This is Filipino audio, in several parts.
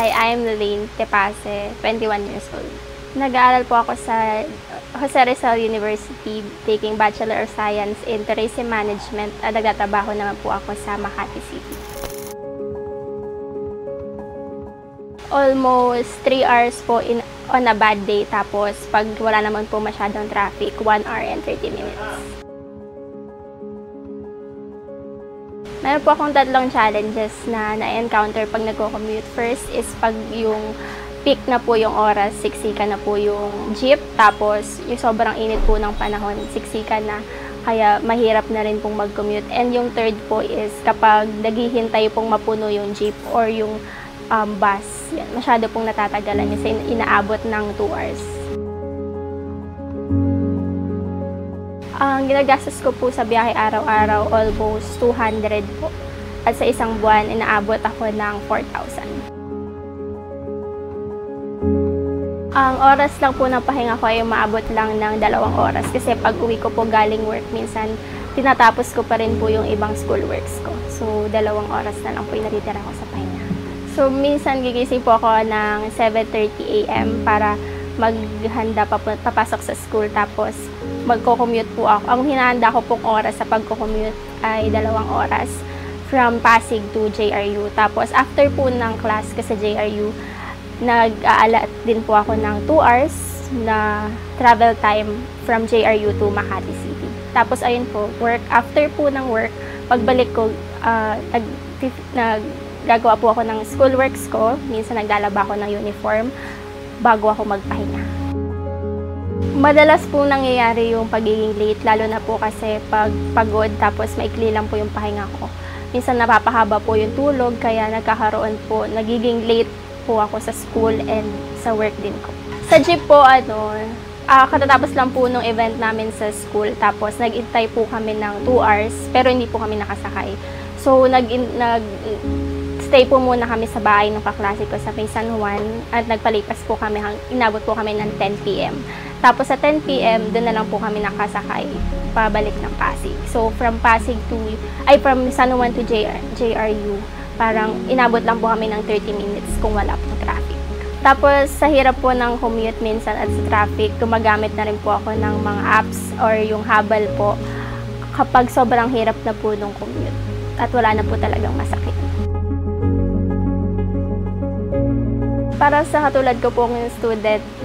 Hi, I'm Lelaine Tepase, 21 years old. Nag-aaral po ako sa Jose Rizal University, taking Bachelor of Science in Tourism Management at nagtatrabaho naman po ako sa Makati City. Almost 3 hours po on a bad day, tapos pag wala naman po masyadong traffic, 1 hour and 30 minutes. Meron po akong tatlong challenges na na-encounter pag nagko-commute. First is pag yung peak na po yung oras, siksikan na po yung jeep. Tapos yung sobrang init po ng panahon, siksikan na. Kaya mahirap na rin pong mag-commute. And yung third po is kapag naghihintay pong mapuno yung jeep or yung bus, yan, masyado pong natatagalan kasi inaabot ng 2 hours. Ang ginagastos ko po sa biyahe araw-araw, almost 200 po. At sa isang buwan, inaabot ako ng 4,000. Ang oras lang po ng pahinga ko ay maabot lang ng 2 oras. Kasi pag uwi ko po galing work, minsan tinatapos ko pa rin po yung ibang school works ko. So, 2 oras na lang po yung natitira ko sa pahinga. So, minsan gigising po ako ng 7:30 AM para maghanda papasok sa school, tapos magko-commute po ako. Ang hinahanda ko pong oras sa pagko-commute ay 2 oras from Pasig to JRU. Tapos after po ng class ko sa JRU, nag-aalat din po ako ng 2 hours na travel time from JRU to Makati City. Tapos ayun po, work. After po ng work, pagbalik ko, gagawa po ako ng school works ko. Minsan naglalaba ako ng uniform bago ako magpahinga. Madalas po nangyayari yung pagiging late, lalo na po kasi pag pagod tapos maikli lang po yung pahinga ko. Minsan napapahaba po yung tulog, kaya nagiging late po ako sa school and sa work din ko. Sa jeep po, katatapos lang po nung event namin sa school, tapos nag-intay po kami ng 2 hours, pero hindi po kami nakasakay. So, stay po muna kami sa bahay ng kaklase ko sa May San Juan at nagpalipas po kami, inabot po kami ng 10 PM. Tapos sa 10 PM, doon na lang po kami nakasakay pabalik ng Pasig. So from San Juan to JRU, parang inabot lang po kami ng 30 minutes kung wala pong traffic. Tapos sa hirap po ng commute minsan at sa traffic, gumagamit na rin po ako ng mga apps or yung habal po kapag sobrang hirap na po nung commute at wala na po talagang masakit. Para sa katulad ko pong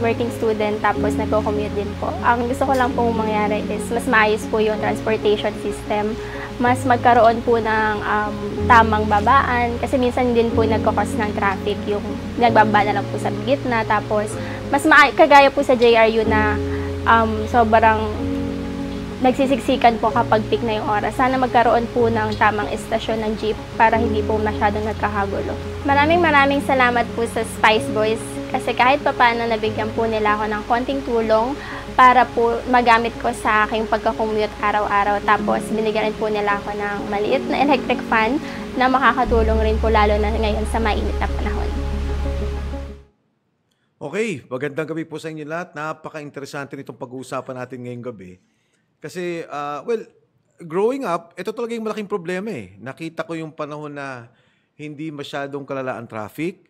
working student, tapos nagko-commute din po, ang gusto ko lang pong mangyari is mas maayos po yung transportation system, mas magkaroon po ng tamang babaan, kasi minsan din po nagkakos ng traffic, yung nagbaba na lang po sa gitna, tapos mas kagaya po sa JRU na sobrang nagsisiksikan po kapag peak na yung oras. Sana magkaroon po ng tamang estasyon ng jeep para hindi po masyadong nagkakagulo. Maraming salamat po sa Spice Boys kasi kahit papaano nabigyan po nila ako ng konting tulong para po magamit ko sa aking pagka-commute araw-araw. Tapos binigyan rin po nila ako ng maliit na electric fan na makakatulong rin po lalo na ngayon sa mainit na panahon. Okay, magandang gabi po sa inyo lahat. Napaka-interesante nitong pag-uusapan natin ngayong gabi. Kasi, growing up, ito talaga yung malaking problema eh. Nakita ko yung panahon na hindi masyadong kalala ang traffic,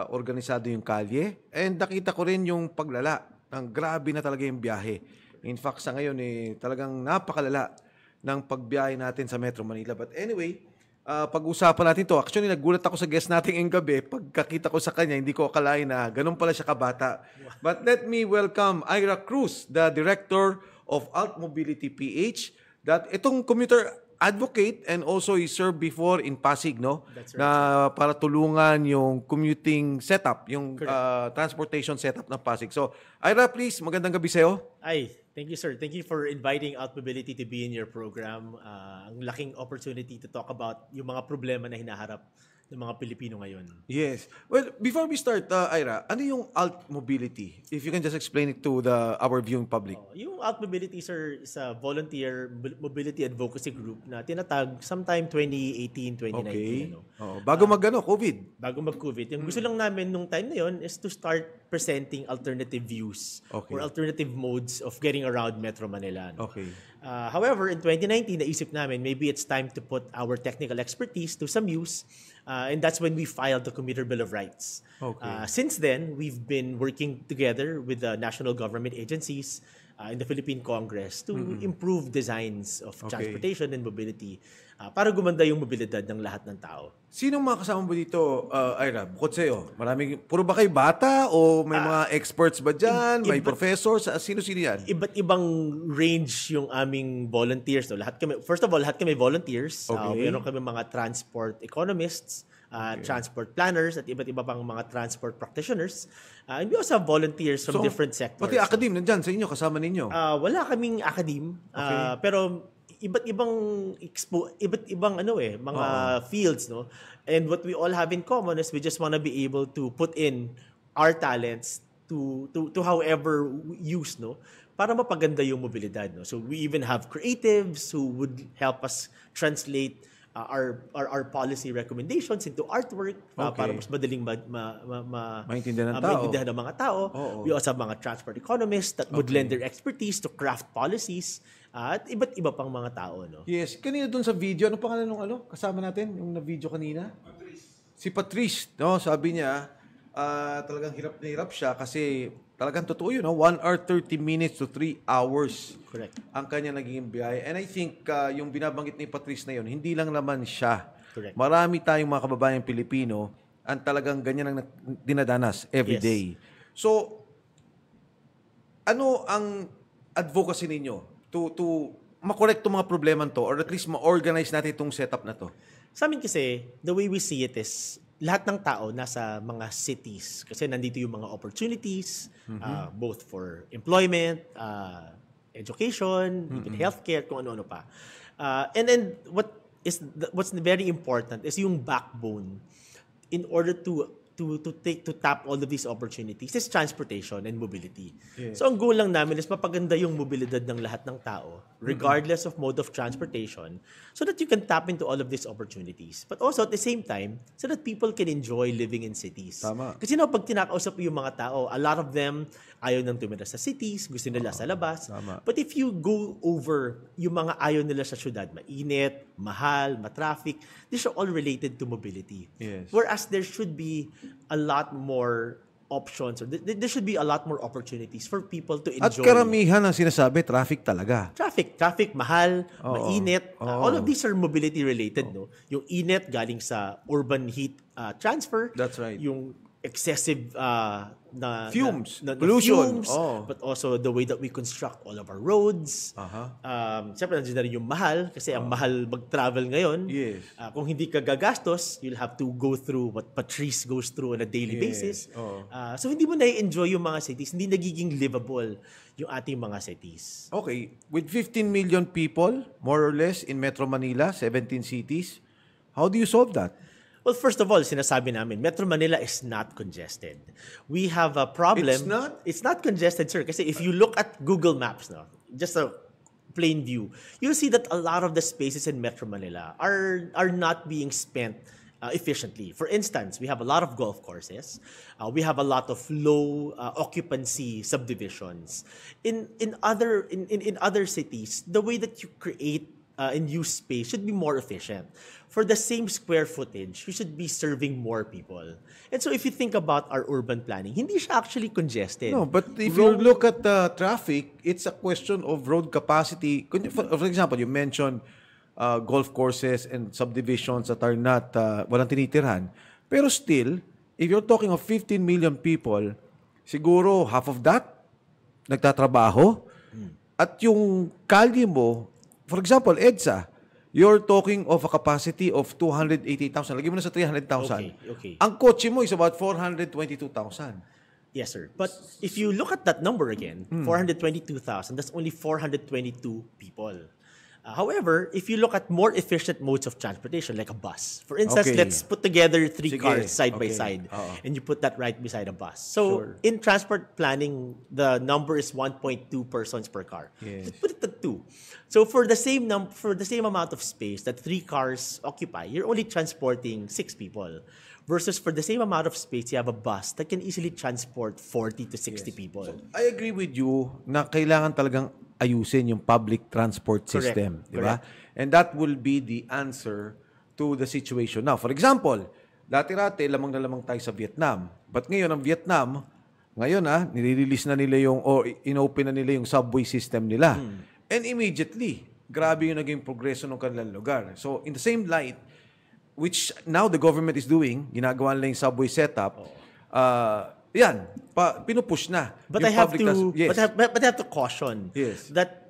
organisado yung kalye, and nakita ko rin yung paglala. Grabe na talaga yung biyahe. In fact, sa ngayon, talagang napakalala ng pagbiyahe natin sa Metro Manila. But anyway, pag-usapan natin to. Actually, nagulat ako sa guest natin ngayong gabi. Pagkakita ko sa kanya, hindi ko akalain na ganun pala siya kabata. But let me welcome Ira Cruz, the Director of Alt Mobility PH, that itong commuter advocate and also he served before in Pasig, no? That's right. Na para tulungan yung commuting setup, yung transportation setup ng Pasig. So, Ira, please, magandang gabi sa'yo. Ay, thank you, sir. Thank you for inviting Alt Mobility to be in your program. Ang laking opportunity to talk about yung mga problema na hinaharap ng mga Pilipino ngayon. Yes. Well, before we start, Ira, ano yung Alt Mobility? If you can just explain it to our viewing public. Yung Alt Mobility, sir, is a volunteer mobility advocacy group na tinatag sometime 2018, 2019. Okay. Ano. Bago COVID. Bago mag-COVID. Yung gusto lang namin nung time na yon is to start presenting alternative views Okay. or alternative modes of getting around Metro Manila. No? Okay. However, in 2019, naisip namin, maybe it's time to put our technical expertise to some use. And that's when we filed the Commuter Bill of Rights. Okay. Since then, we've been working together with the national government agencies in the Philippine Congress to improve designs of transportation and mobility para gumanda yung mobilidad ng lahat ng tao. Sinong mga kasama mo dito, Ira? Bukod sa'yo, puro ba kayo bata o may mga experts ba dyan? May professors? Sino-sino yan? Iba't ibang range yung aming volunteers. So, first of all, lahat kami volunteers. Okay. Meron kami mga transport economists, transport planners, at iba't iba pang mga transport practitioners. And we also have volunteers from different sectors. Pati academe nandyan sa inyo, kasama ninyo? Wala kaming academe, pero iba't ibang mga fields, no. And what we all have in common is we just want to be able to put in our talents to however use, no, para mapaganda yung mobilidad, no. So we even have creatives who would help us translate our policy recommendations into artwork para mas madaling maintindihan ng mga tao. We also have mga transport economists that would lend their expertise to craft policies at iba't iba pang mga tao, no. Yes. Kanina dun sa video, ano pangalan nung kasama natin? Yung na-video kanina? Si Patrice, no? Sabi niya, talagang hirap na hirap siya kasi talagang totoo yun, no? 1 hour 30 minutes to 3 hours. Correct. Ang kanya naging biyahe. And I think yung binabanggit ni Patrice na yun, hindi lang naman siya. Correct. Marami tayong mga kababayan Pilipino ang talagang ganyan ang dinadanas every day. So, ano ang advocacy ninyo to makorek itong mga problema to or at least ma-organize natin itong setup na to? Sa amin kasi, the way we see it is lahat ng tao nasa mga cities kasi nandito yung mga opportunities both for employment, education, even healthcare, kung ano-ano pa. And then what's very important is yung backbone in order to tap all of these opportunities is transportation and mobility. Yes. So ang goal lang namin is mapaganda yung mobilidad ng lahat ng tao regardless of mode of transportation so that you can tap into all of these opportunities. But also at the same time, so that people can enjoy living in cities. Tama. Kasi pag tinakausap yung mga tao, a lot of them ayaw nang tumira sa cities, gusto nila sa labas. Tama. But if you go over yung mga ayaw nila sa syudad, mainit, mahal, matraffic, these are all related to mobility. Yes. Whereas there should be a lot more options or there should be a lot more opportunities for people to enjoy. At karamihan ang sinasabi, traffic talaga. Traffic, mahal, mainit. All of these are mobility related, no? Yung init galing sa urban heat transfer. That's right. Yung excessive fumes, na pollution, fumes, but also the way that we construct all of our roads. Siyempre, nandiyan na rin yung mahal kasi ang mahal mag-travel ngayon. Yes. Kung hindi ka gagastos, you'll have to go through what Patrice goes through on a daily basis. So hindi mo na-enjoy yung mga cities, hindi nagiging livable yung ating mga cities. Okay, with 15 million people, more or less, in Metro Manila, 17 cities, how do you solve that? Well, first of all, sinasabi namin, Metro Manila is not congested. We have a problem. It's not? It's not congested, sir. Kasi if you look at Google Maps, no, just a plain view, you'll see that a lot of the spaces in Metro Manila are not being spent efficiently. For instance, we have a lot of golf courses. We have a lot of low occupancy subdivisions. In other cities, the way that you create and use space should be more efficient. For the same square footage, we should be serving more people. And so if you think about our urban planning, hindi siya actually congested. No, but if you look at the traffic, it's a question of road capacity. For example, you mentioned golf courses and subdivisions that are not, walang tinitirhan. Pero still, if you're talking of 15 million people, siguro half of that nagtatrabaho. At yung kalye mo, for example, EDSA, you're talking of a capacity of 280,000. Lagi mo na sa 300,000. Okay. Ang kotse mo is about 422,000. Yes, sir. But if you look at that number again, 422,000, that's only 422 people. However, if you look at more efficient modes of transportation, like a bus, for instance, let's put together three cars side by side, and you put that right beside a bus. So in transport planning, the number is 1.2 persons per car. Yes. Let's put it at 2. So for the same amount of space that 3 cars occupy, you're only transporting 6 people. Versus for the same amount of space, you have a bus that can easily transport 40 to 60 people. So, I agree with you na kailangan talagang ayusin yung public transport system, di ba? And that will be the answer to the situation. Now, for example, dati-rati lamang na lamang tayo sa Vietnam. But ngayon ang Vietnam, ngayon nire-release na nila yung o inopen na nila yung subway system nila. And immediately, grabe yung naging progreso ng kanilang lugar. So, in the same light, which now the government is doing, ginagawa nila yung subway setup, pinupush na. But yung I have public to, yes. but I have to caution that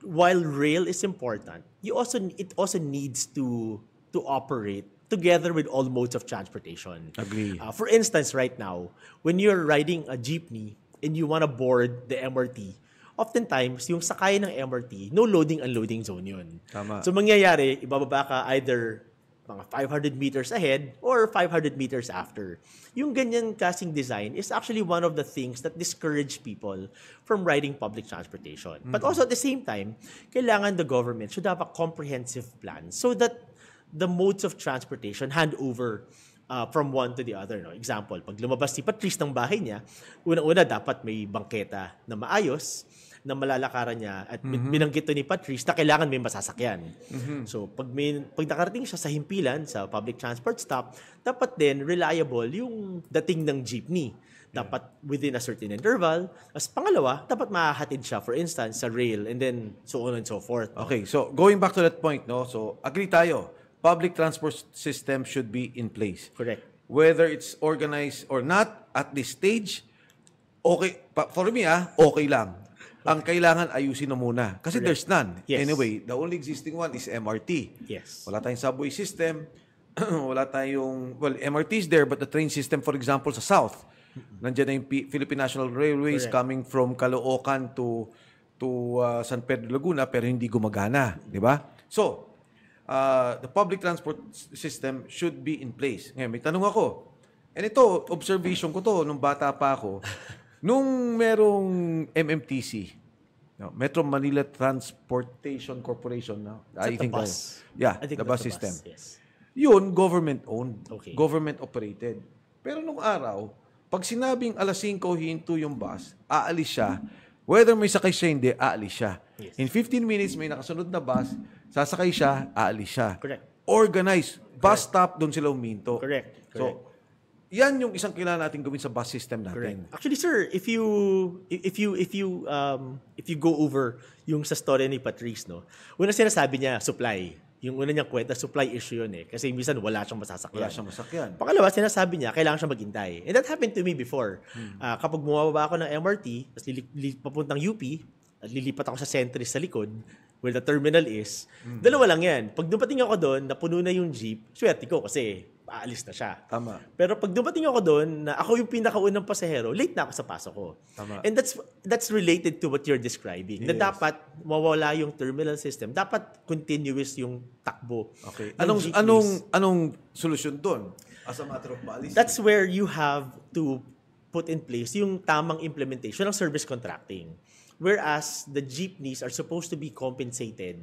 while rail is important, it also needs to operate together with all modes of transportation. Agree. For instance, right now, when you're riding a jeepney and you want to board the MRT, oftentimes, yung sakay ng MRT, no loading unloading zone yun. Tama. So, mangyayari, ibababa ka either mga 500 meters ahead or 500 meters after. Yung ganyan kasing design is actually one of the things that discourage people from riding public transportation. But also at the same time, kailangan the government should have a comprehensive plan so that the modes of transportation hand over from one to the other. No? Example, pag lumabas si Patrice ng bahay niya, una-una dapat may bangketa na maayos, na malalakaran niya at binanggit to ni Patrice na kailangan may masasakyan. So, pag nakarating siya sa himpilan, sa public transport stop, dapat din reliable yung dating ng jeepney. Dapat within a certain interval. As pangalawa, dapat mahahatid siya, for instance, sa rail and then so on and so forth. No? Okay, so going back to that point, no? So, agree tayo. Public transport system should be in place. Correct. Whether it's organized or not, at this stage, okay. For me, okay lang. Ang kailangan ayusin na muna. Kasi there's none. Yes. Anyway, the only existing one is MRT. Yes. Wala tayong subway system. Wala tayong, MRT is there, but the train system, for example, sa South, nandiyan na yung Philippine National Railways coming from Caloocan to San Pedro Laguna, pero hindi gumagana. Di ba? So, the public transport system should be in place. Ngayon, may tanong ako. And ito, observation ko to, nung bata pa ako, nung merong MMTC, Metro Manila Transportation Corporation, I think bus. The bus system. Yes. Yun, government-owned, Okay. government-operated. Pero nung araw, pag sinabing alas 5 hinto yung bus, aalis siya. Whether may sakay siya, hindi, aalis siya. Yes. In 15 minutes, may nakasunod na bus, sasakay siya, aalis siya. Correct. Organized. Bus stop, doon sila uminto. Correct. So, yan yung isang kailangan natin gawin sa bus system natin. Actually, sir, if you go over yung sa story ni Patrice, no, una sinasabi niya supply. Yung una niyang kwenta, supply issue yun kasi minsan wala siyang masasakyan. Wala siyang masakyan. Pangalawa, sinasabi niya, kailangan siyang maghintay. And that happened to me before. Kapag bumababa ako ng MRT, tapos papuntang UP, at lilipat ako sa Centris sa likod, where the terminal is, dalawa lang yan. Pag dumating ako doon, napuno na yung jeep, swerte ko kasi aalis na siya. Tama. Pero pag dumating ako doon, na ako yung pinakaunang pasahero, late na ako sa pasok ko. Tama. And that's related to what you're describing. Yes. Na dapat mawala yung terminal system. Dapat continuous yung takbo. Okay. ng jeepneys. Anong solusyon doon? As a matter of policy. That's where you have to put in place yung tamang implementation ng service contracting. Whereas the jeepneys are supposed to be compensated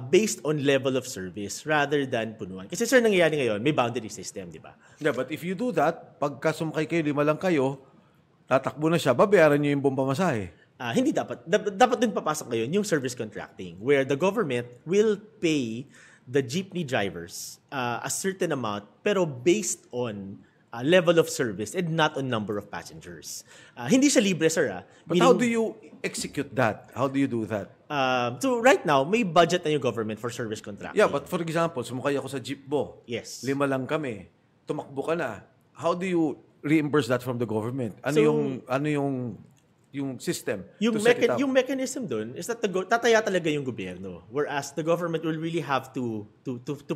based on level of service rather than punuan. Kasi sir, nangyayari ngayon, may boundary system, di ba? Yeah, but if you do that, pagka sumakay kayo, 5 lang kayo, tatakbo na siya, babayaran niyo yung buong pamasahe. Hindi dapat. Dapat din papasok ngayon yung service contracting where the government will pay the jeepney drivers a certain amount pero based on level of service and not on number of passengers. Hindi siya libre, sir. But how do you execute that? How do you do that? So right now, may budget na yung government for service contracting. Yeah, but for example, sumakay ako sa jeep mo. Yes. 5 lang kami. Tumakbo ka na. How do you reimburse that from the government? Ano yung system to set it up? Yung mechanism doon is that tataya talaga yung gobyerno, whereas the government will really have to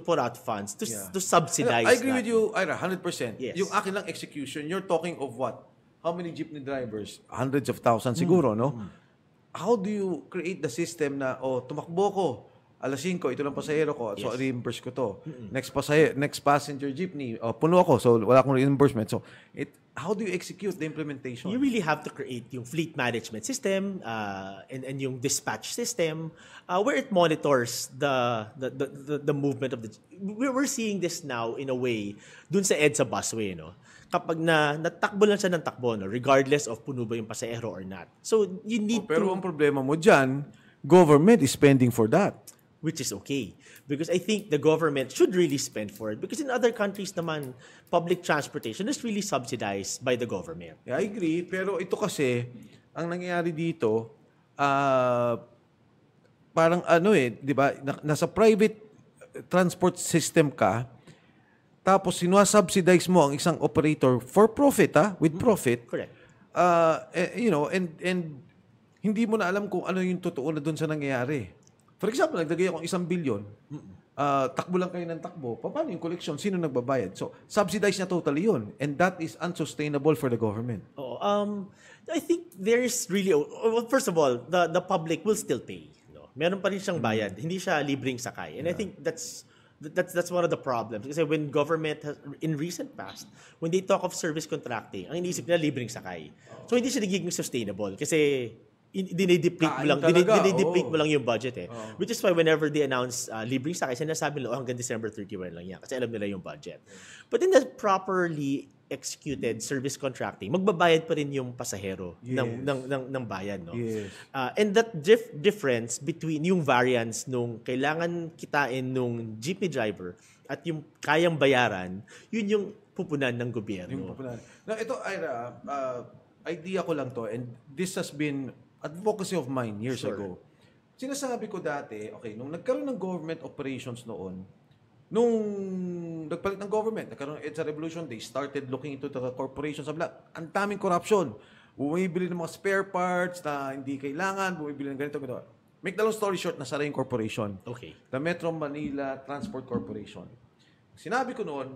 put out funds to subsidize. I agree that. with you, Ira, 100%. Yes. Yung akin lang execution, you're talking of what? How many jeepney drivers? Hundreds of thousands siguro, no? How do you create the system na, tumakbo ko, alas 5, ito lang pasahero ko, so reimburse ko to. Next passenger jeepney, puno ako, so wala akong reimbursement. So, how do you execute the implementation? You really have to create yung fleet management system and yung dispatch system where it monitors the movement of the. We're seeing this now in a way dun sa EDSA busway, no? Kapag natakbo lang siya ng takbo, no? Regardless of puno ba yung pasahero or not. So you need Pero ang problema mo dyan, government is spending for that. which is okay. Because I think the government should really spend for it. Because in other countries naman, public transportation is really subsidized by the government. Yeah, I agree. Pero ito kasi, ang nangyayari dito, parang di ba, nasa private transport system ka, tapos sinusubsidize mo ang isang operator for profit, with profit. Correct. And hindi mo na alam kung ano yung totoo na doon sa nangyayari. For example, nagdagay akong 1 billion, takbo lang kayo ng takbo, paano yung collection? Sino nagbabayad? So, subsidize na totally yun. And that is unsustainable for the government. I think there's really, well, first of all, the public will still pay. No? Meron pa rin siyang bayad. Hindi siya libreng sakay. And I think that's one of the problems. Kasi when government has, in recent past, when they talk of service contracting, ang iniisip nila libreng sakay. So, hindi siya nagiging sustainable. Kasi dinideplete mo lang yung budget Which is why whenever they announce libreng sakay, sinasabi nila hanggang December 31 lang yan kasi alam nila yung budget. But in the properly executed service contracting, magbabayad pa rin yung pasahero ng bayad, no? Yes. And that difference between yung variance nung kailangan kitain nung jeepney driver at yung kayang bayaran, yun yung pupunan ng gobyerno. Now, ito, Ira, idea ko lang to, and this has been advocacy of mine years ago. Sinasabi ko dati, nung nagkaroon ng government operations noon, nung nagpalit ng government, nagkaroon ng EDSA Revolution, they started looking into the corporations. Ang daming corruption. Bumibili ng mga spare parts na hindi kailangan, bumibili ng ganito. Make the long story short, nasara yung corporation. Okay. The Metro Manila Transport Corporation. Sinabi ko noon,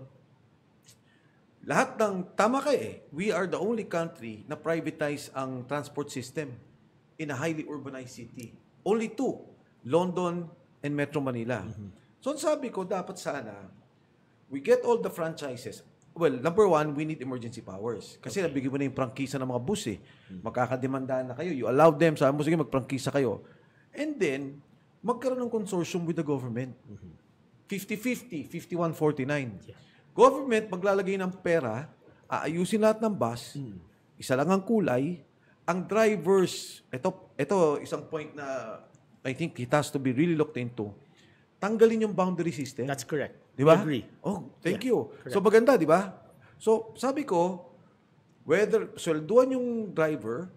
lahat ng, tama we are the only country na privatize ang transport system in a highly urbanized city. Only 2, London and Metro Manila. So sabi ko, dapat sana, we get all the franchises. Well, number 1, we need emergency powers. Kasi nabigyan mo na yung prangkisa ng mga bus Magkakademandaan na kayo. You allow them, sabi mo, sige, magprangkisa kayo. And then, magkaroon ng consortium with the government. 50-50, 51-49. Government, maglalagay ng pera, aayusin lahat ng bus, isa lang ang kulay, ang drivers, ito isang point na I think it has to be really looked into, tanggalin yung boundary system. That's correct. Di ba? I agree. Oh, thank you. Correct. So maganda, di ba? So sabi ko, whether swelduan yung driver,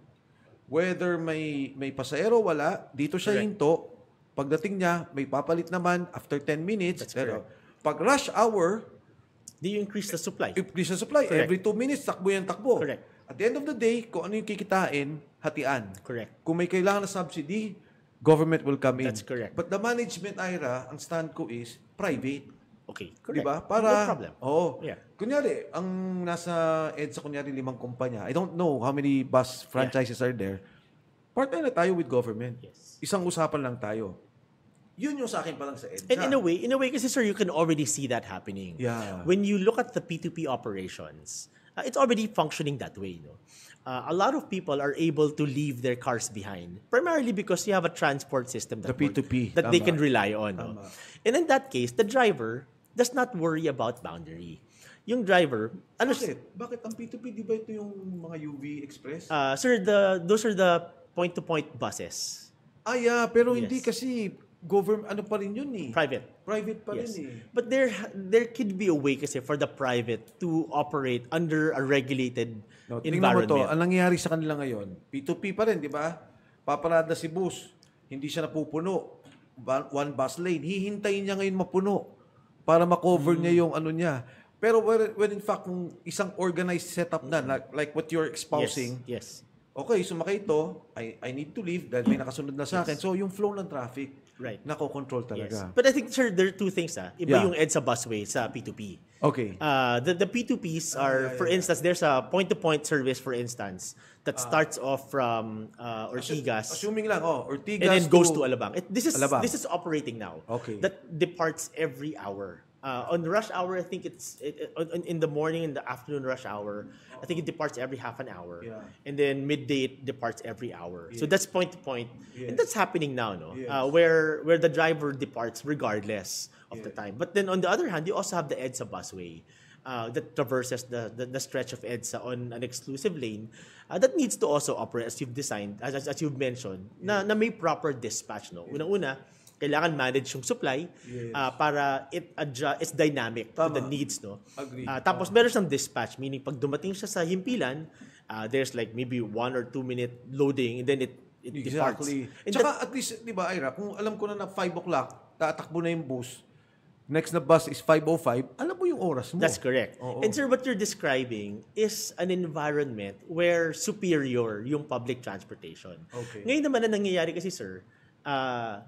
whether may pasahero wala, dito siya hinto, pagdating niya, may papalit naman after 10 minutes. That's correct. Pag rush hour, Do you increase the supply? increase the supply. Correct. Every 2 minutes, takbo yan takbo. Correct. At the end of the day, kung ano yung kikitain, hatian. Correct. Kung may kailangan na subsidy, government will come in. That's correct. But the management, Ira, ang stand ko is private. Okay, Di correct. ba? Para, No problem. Yeah. Yeah. Kunyari, ang nasa EDSA, kunyari 5 kumpanya. I don't know how many bus franchises are there. Partner na tayo with government. Yes. Isang usapan lang tayo. Yun yung sa akin pa lang sa EDSA. And in a way, kasi sir, you can already see that happening. Yeah. When you look at the P2P operations, it's already functioning that way. No? A lot of people are able to leave their cars behind, primarily because you have a transport system that, The P2P, that they tama. can rely on. No? And in that case, the driver does not worry about boundary. Yung driver, Bakit ang P2P, di ba ito yung mga UV Express? sir, those are the point-to-point buses. Pero Yes. hindi kasi government, ano pa rin yun Private. Private pa Yes. rin But there could be a way kasi for the private to operate under a regulated No, tingnan mo to, environment. ang nangyayari sa kanila ngayon, P2P pa rin, di ba? Paparada si bus, hindi siya napupuno. One bus lane, hihintayin niya ngayon mapuno para makover niya yung ano niya. Pero when in fact, kung isang organized setup na, like what you're espousing, Yes. okay, sumakay ito, I need to leave dahil may nakasunod na sa akin. So, yung flow ng traffic, Right. nako-control Yes. talaga. But I think, sir, there are two things. Iba Yeah. yung EDSA busway sa P2P. Okay. The P2Ps are, for instance, there's a point-to-point service, for instance, that starts off from Ortigas Assuming lang, Ortigas and then goes to Alabang. This Alabang. is operating now. Okay. That departs every hour. On rush hour, I think in the morning and the afternoon rush hour, I think it departs every half an hour. Yeah. And then midday, it departs every hour. So Yes. that's point to point. Yes. And that's happening now, no? Yes. Where the driver departs regardless of the Yes. time. But then on the other hand, you also have the EDSA busway that traverses the stretch of EDSA on an exclusive lane that needs to also operate as you've designed, as you've mentioned, na may proper dispatch, no? Unang-una, kailangan manage yung supply Yes. para it's dynamic to the Tama. needs, no? Agree. Tapos meron siyang dispatch, meaning pag dumating siya sa himpilan, there's like maybe 1 or 2 minute loading and then it departs. Exactly. And Tsaka at least, di ba, Ira, kung alam ko na 5 o'clock, tatakbo na yung bus, next na bus is 5:05, alam mo yung oras mo. That's correct. Oo. And sir, what you're describing is an environment where superior yung public transportation. Okay. Ngayon naman na nangyayari kasi sir,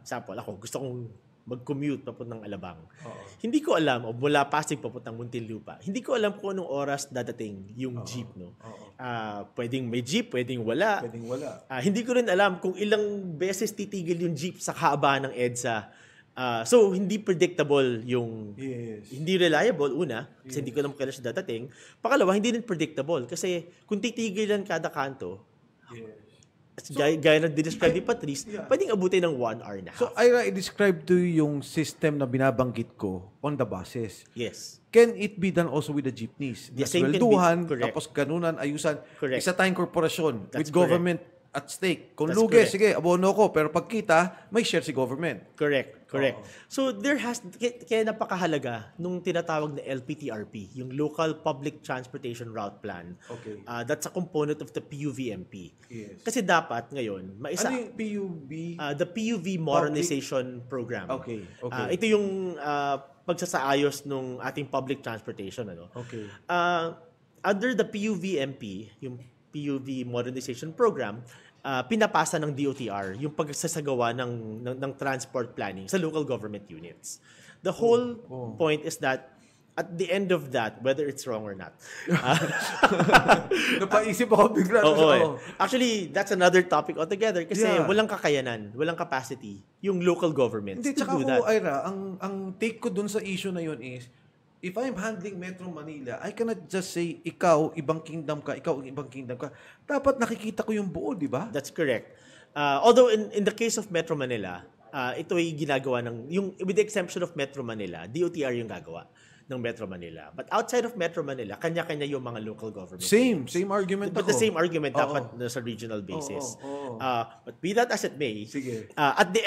example, ako gusto kong mag-commute papuntang Alabang. Oo. Hindi ko alam, o mula Pasig papuntang Muntinlupa, hindi ko alam kung anong oras dadating yung jeep, no? Oo. Pwedeng may jeep, pwedeng wala. Pwedeng wala. Hindi ko rin alam kung ilang beses titigil yung jeep sa kahabaan ng EDSA. So, hindi predictable yung... Yes. Hindi reliable, una, kasi hindi ko alam kailan siya dadating. Pangalawa, hindi rin predictable. Kasi kung titigilan kada kanto, Yes. gaya na describe ni Patrice, Yeah. pwedeng abutin ng 1 hour and a half. So, Ira, i-describe to you yung system na binabanggit ko on the buses. Yes. Can it be done also with the jeepneys? The same can be- Swelduhan, correct. tapos ganunan, ayusan. Correct. Isa tayong korporasyon That's with government at stake. Kung That's lugi, correct. sige, abono ko. Pero pagkita, may share si government. Correct. Oo. So kaya napakahalaga nung tinatawag na LPTRP, yung Local Public Transportation Route Plan. Okay. That's a component of the PUVMP. Yes. Kasi dapat ngayon, Ano yung PUB? the PUV Modernization Program. Okay, okay. Ito yung pagsasaayos ng ating public transportation, ano. Okay. Under the PUVMP, yung PUV Modernization Program, pinapasa ng DOTR yung pagsasagawa ng transport planning sa local government units. The whole point is that at the end of that, whether it's wrong or not. Napaisip ako bigla. Actually, that's another topic altogether kasi Yeah. walang kakayanan, walang capacity yung local governments Hindi, to tsaka do ko, that. Ira, ang take ko dun sa issue na yun is, if I'm handling Metro Manila, I cannot just say, ikaw, ibang kingdom ka, ikaw, ibang kingdom ka. Dapat nakikita ko yung buo, di ba? That's correct. Although in the case of Metro Manila, ito ay ginagawa with the exemption of Metro Manila, DOTR yung gagawa ng Metro Manila. But outside of Metro Manila, kanya-kanya yung mga local government. Same argument But ako. the same argument Oo. dapat sa regional basis. Oo. But be that as it may, Sige. at the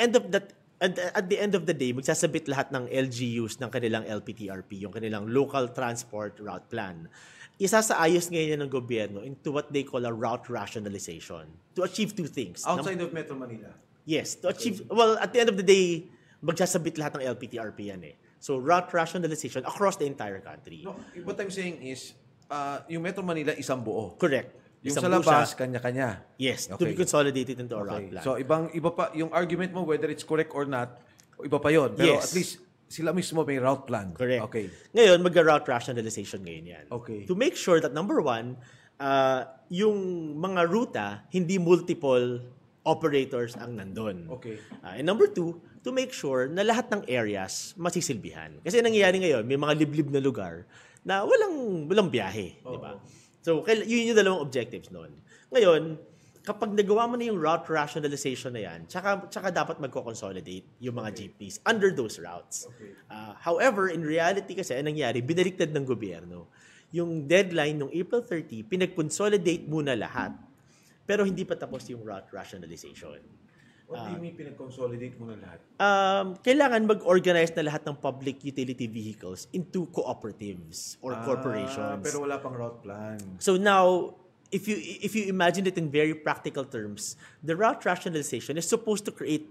end of the day, magsasabit lahat ng LGUs ng kanilang LPTRP, yung kanilang Local Transport Route Plan. Isasaayos ngayon ng gobyerno into what they call a route rationalization to achieve two things. Outside of Metro Manila. Yes, to achieve, well, at the end of the day, magsasabit lahat ng LPTRP yan eh. So, route rationalization across the entire country. No, what I'm saying is, yung Metro Manila, isang buo. Correct. Yung Isang sa buo labas, siya. kanya-kanya. Yes, to Okay. be consolidated into a route Okay. plan. So, iba pa, yung argument mo, whether it's correct or not, iba pa yon. Pero Yes. at least, sila mismo may route plan. Correct. Okay. Ngayon, mag-route rationalization ngayon yan. Okay. To make sure that, number one, yung mga ruta, hindi multiple operators ang nandun. Okay. And number two, to make sure na lahat ng areas masisilbihan. Kasi nangyayari ngayon, may mga liblib na lugar na walang biyahe. Di ba? So, yun yung dalawang objectives noon. Ngayon, kapag nagawa mo na yung route rationalization na yan, tsaka dapat magko-consolidate yung mga jeepneys under those routes. Okay. However, in reality kasi, ang nangyari, binaliktad ng gobyerno. Yung deadline ng April 30, pinag-consolidate muna lahat. Pero hindi pa tapos yung route rationalization. What do you mean pinag-consolidate mo na lahat? Kailangan mag-organize na lahat ng public utility vehicles into cooperatives or corporations. Pero wala pang route plan. So now, if you imagine it in very practical terms, the route rationalization is supposed to create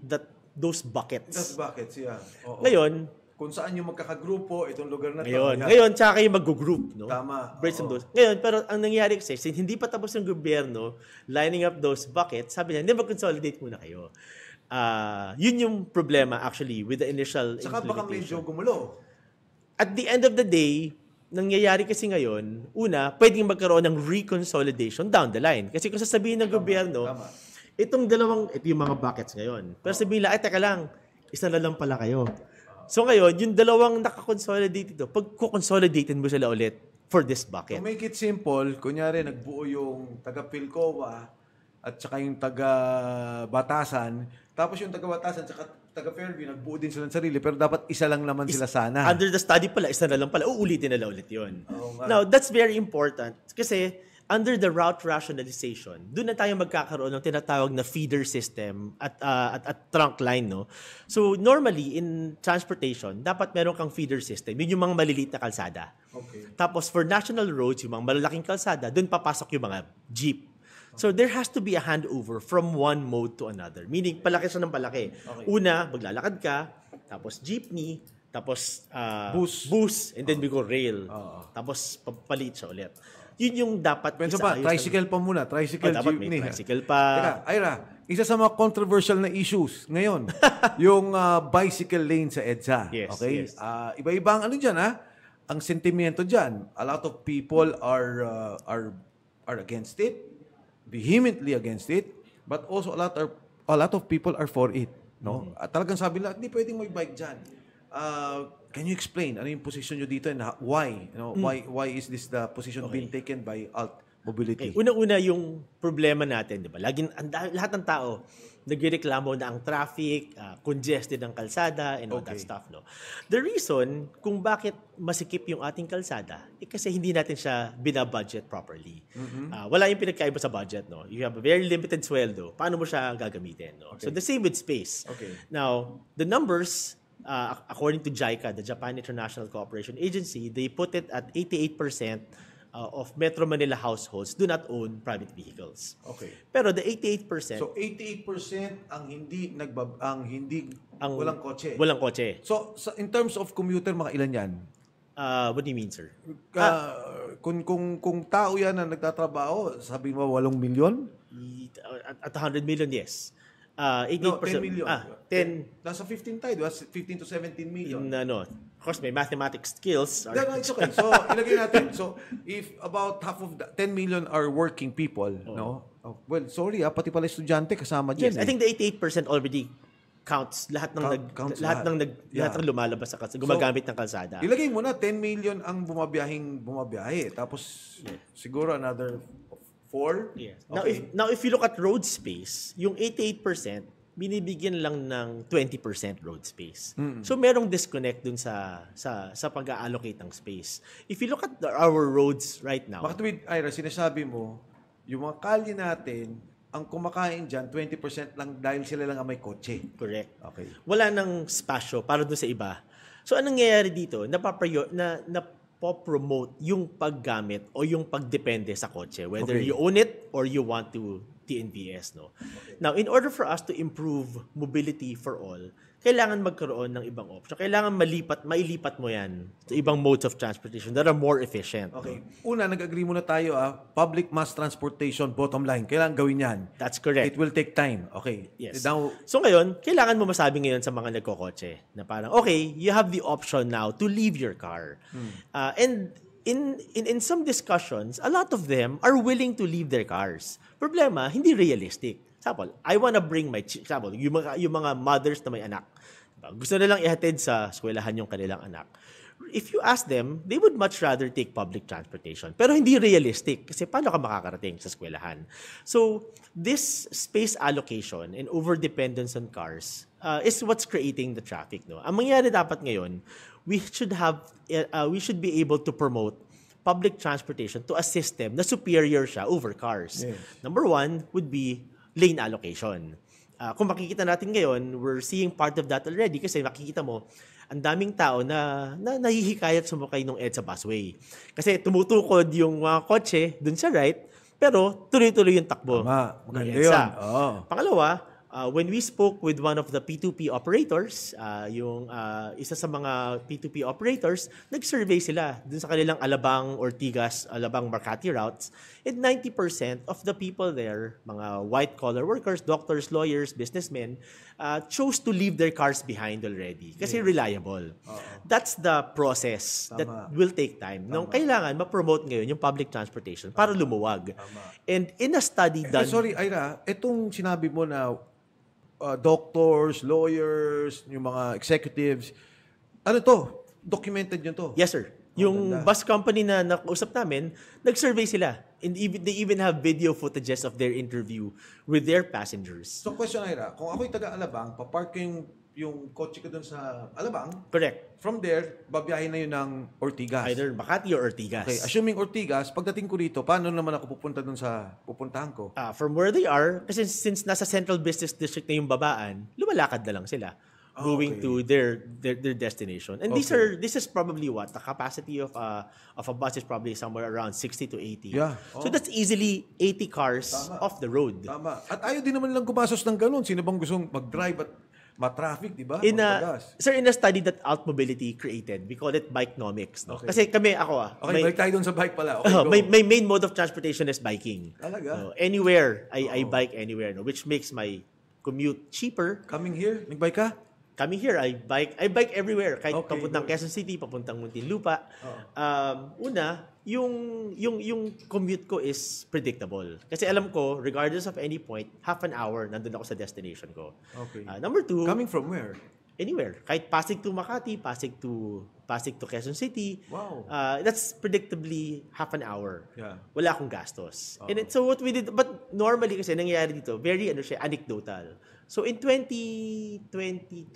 those buckets. That's buckets, yeah. Oo. Ngayon, Kung saan yung magkakagrupo, itong lugar na to. ngayon, tsaka kayo mag-group, no? Tama. Based on Oo. those. Ngayon, pero ang nangyari kasi, since hindi pa tapos ng gobyerno lining up those buckets, sabi niya, hindi mag-consolidate muna kayo. Yun yung problema actually with the initial Saka baka implementation. medyo gumulo. At the end of the day, nangyayari kasi ngayon, una, pwedeng magkaroon ng reconsolidation down the line. Kasi kung sasabihin ng gobyerno, tama. ito yung mga buckets ngayon. Pero sabihin nila, ay, teka lang, isa na lang pala kayo. So ngayon, yung dalawang nakakonsolidate ito, pag kukonsolidate mo sila ulit for this To bucket. make it simple, kunyari nagbuo yung taga-Pilcoa at saka yung taga-Batasan, tapos yung taga-Batasan at taga-Fairview, nagbuo din sila ng sarili, pero dapat isa lang naman sila sana. Under the study pala, isa na lang pala, uulitin nila ulit yun. Oo nga. Now, that's very important kasi under the route rationalization, doon na tayo magkakaroon ng tinatawag na feeder system at trunk line. No? So, normally, in transportation, dapat meron kang feeder system. Yun yung mga maliliit na kalsada. Okay. Tapos, for national roads, yung mga malalaking kalsada, doon papasok yung mga jeep. So, there has to be a handover from one mode to another. Meaning, palaki siya ng palaki. Okay. Una, maglalakad ka, tapos jeepney, tapos bus, and then we go rail. Tapos, papalit siya ulit. Yun yung dapat Pensa ba, isaayos tricycle pa muna, tricycle, dapat may jeepney. tricycle pa. Teka, Ira, isa sa mga controversial na issues ngayon, yung bicycle lane sa EDSA. Yes, Okay? yes. Iba-iba ang ano dyan, ha? Ang sentimiento dyan. A lot of people are against it, vehemently against it, but also a lot of people are for it. No? At talagang sabi nila, hindi pwedeng may bike dyan. Can you explain ano yung position nyo dito and why? You know, why is this the position being taken by Alt Mobility? Okay. Una-una yung problema natin, di ba? Lahat ng tao nagreklamo na ang traffic, congested ang kalsada, and all that stuff. No? The reason kung bakit masikip yung ating kalsada, kasi hindi natin siya binabudget properly. Wala yung pinagkaiba sa budget. No? You have a very limited sweldo. Paano mo siya gagamitin? No? So the same with space. Okay. Now, the numbers, according to JICA, the Japan International Cooperation Agency, they put it at 88% of Metro Manila households do not own private vehicles. Okay. Pero the 88%, So 88% ang walang kotse. walang kotse. So in terms of commuter, mga ilan 'yan? What do you mean, sir? Kung tao 'yan na nagtatrabaho, sabi mo 8 milyon? At 100 million, yes. 88%. No, 10 million. 10. Nasa 15 tayo, diba? 15 to 17 million. Of course, may mathematics skills. No, it's okay. So, ilagay natin. So, if about half of 10 million are working people, no? Oh, well, sorry, pati pala estudyante kasama Yes, dyan. I think the 88% already counts lahat ng Counts lahat lahat. lahat ng lumalabas sa kalsada, gumagamit ng kalsada. Ilagay mo na 10 million ang bumabiyahe. Tapos, siguro another 4. Yes. Okay. Now if you look at road space, yung 88% binibigyan lang ng 20% road space. So merong disconnect dun sa pag-allocate ng space. If you look at our roads right now, Bakit with Ira, sinasabi mo, yung mga kalye natin, ang kumakain dyan, 20% lang dahil sila lang ang may kotse. correct. Okay. Wala nang spasyo para dun sa iba. So anong nangyayari dito? Napopromote yung paggamit o yung pagdepende sa kotse, whether Okay. you own it or you want to TNVS, no. Now, in order for us to improve mobility for all, kailangan magkaroon ng ibang option. Kailangan mailipat mo 'yan sa ibang modes of transportation that are more efficient. Okay. Una, nag-agree muna tayo, public mass transportation, bottom line. Kailangan gawin yan. That's correct. It will take time. Okay. Yes. Now, So ngayon, kailangan mo masabi ngayon sa mga nagkokotse na parang, okay, you have the option now to leave your car. And in some discussions, a lot of them are willing to leave their cars. Problema, hindi realistic. Example, I wanna bring my example, yung mga mothers na may anak. Diba? Gusto nilang ihatid sa eskwelahan yung kanilang anak. If you ask them, they would much rather take public transportation. Pero hindi realistic kasi paano ka makakarating sa eskwelahan? So, this space allocation and overdependence on cars is what's creating the traffic. No? Ang mangyayari dapat ngayon, we should be able to promote public transportation to a system na superior siya over cars. Yes. Number one would be lane allocation. Kung makikita natin ngayon, we're seeing part of that already kasi makikita mo, ang daming tao na nahihikayat sumakay ng EDSA busway. Kasi tumutukod yung mga kotse dun sa right, pero tuloy-tuloy yung takbo. Tama. ng Maganda EDSA. yun. Oo. Pangalawa, when we spoke with one of the P2P operators, yung isa sa mga P2P operators, nag-survey sila dun sa kanilang Alabang, Ortigas, Alabang, Makati routes, and 90% of the people there, mga white-collar workers, doctors, lawyers, businessmen, chose to leave their cars behind already kasi reliable. That's the process that will take time. Nung kailangan ma-promote ngayon yung public transportation para lumuwag. And in a study done... sorry, Ira, itong sinabi mo na doctors, lawyers, yung mga executives, Ano to? Documented yun to? Yes, sir. Yung ganda. bus company na nakausap namin, nag-survey sila. And they even have video footages of their interview with their passengers. So question, Ira, kung ako'y taga-Alabang, papark ko yung kotse ko doon sa Alabang, Correct. from there, babiyahin na yun ng Ortigas. Either Makati or Ortigas. Okay, assuming Ortigas, pagdating ko dito, paano naman ako pupunta doon sa pupuntahan ko? From where they are, kasi since nasa Central Business District na yung babaan, lumalakad na lang sila. Going to their destination. And this is probably what the capacity of a bus is probably somewhere around 60 to 80. Yeah. So that's easily 80 cars off the road. Tama. At ayaw din naman lang gumasos ng ganun. Sino bang gustong mag-drive at ma-traffic, di ba? In a study that Alt Mobility created, we call it Bikenomics. No? Kasi ako Okay, balik tayo doon sa bike pala. Okay, my main mode of transportation is biking. Talaga? Anywhere, I bike anywhere, no? Which makes my commute cheaper. Coming here, nagbike ka? Coming here, I bike everywhere. Kahit Okay, papuntang Quezon City, papuntang Muntinlupa. Yung commute ko is predictable. Kasi alam ko, regardless of any point, half an hour, nandun ako sa destination ko. Okay. Number two, Coming from where? anywhere. Kahit Pasig to Makati, Pasig to Quezon City. Wow. That's predictably half an hour. Yeah. Wala akong gastos. So what we did, but normally kasi nangyayari dito, very anecdotal. So in 2022,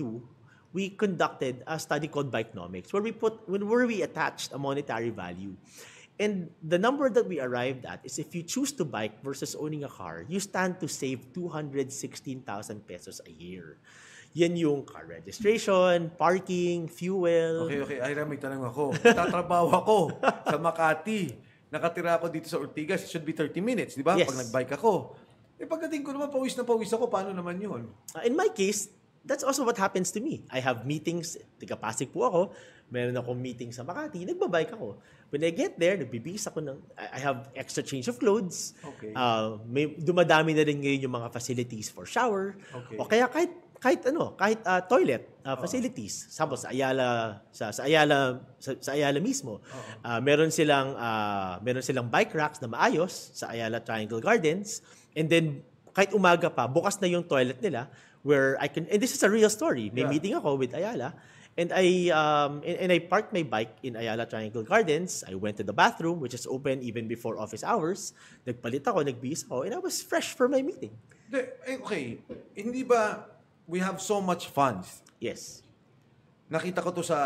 we conducted a study called Bikenomics where we attached a monetary value. And the number that we arrived at is if you choose to bike versus owning a car, you stand to save 216,000 pesos a year. Yan yung car registration, parking, fuel. Okay. Ira, may tanong ako. Tatrabaho ako sa Makati. Nakatira ako dito sa Ortigas. It should be 30 minutes, di ba? Yes. Pag nag-bike ako. Pagdating ko naman, pawis na pawis ako. Paano naman yun? In my case, that's also what happens to me. I have meetings, taga-Pasig po ako, meron akong meeting sa Makati, nagbabike ako. When I get there, nagbibihis ako I have extra change of clothes. Okay. Dumadami na rin ngayon yung mga facilities for shower. Okay. O kaya kahit toilet facilities. Sa Ayala mismo. Meron silang bike racks na maayos sa Ayala Triangle Gardens. And then kahit umaga pa, bukas na yung toilet nila where I can, and this is a real story. May meeting ako with Ayala, and I parked my bike in Ayala Triangle Gardens. I went to the bathroom, which is open even before office hours. Nagpalit ako, nagbihis ako, and I was fresh for my meeting. Okay. Hindi ba we have so much funds? Yes. Nakita ko to sa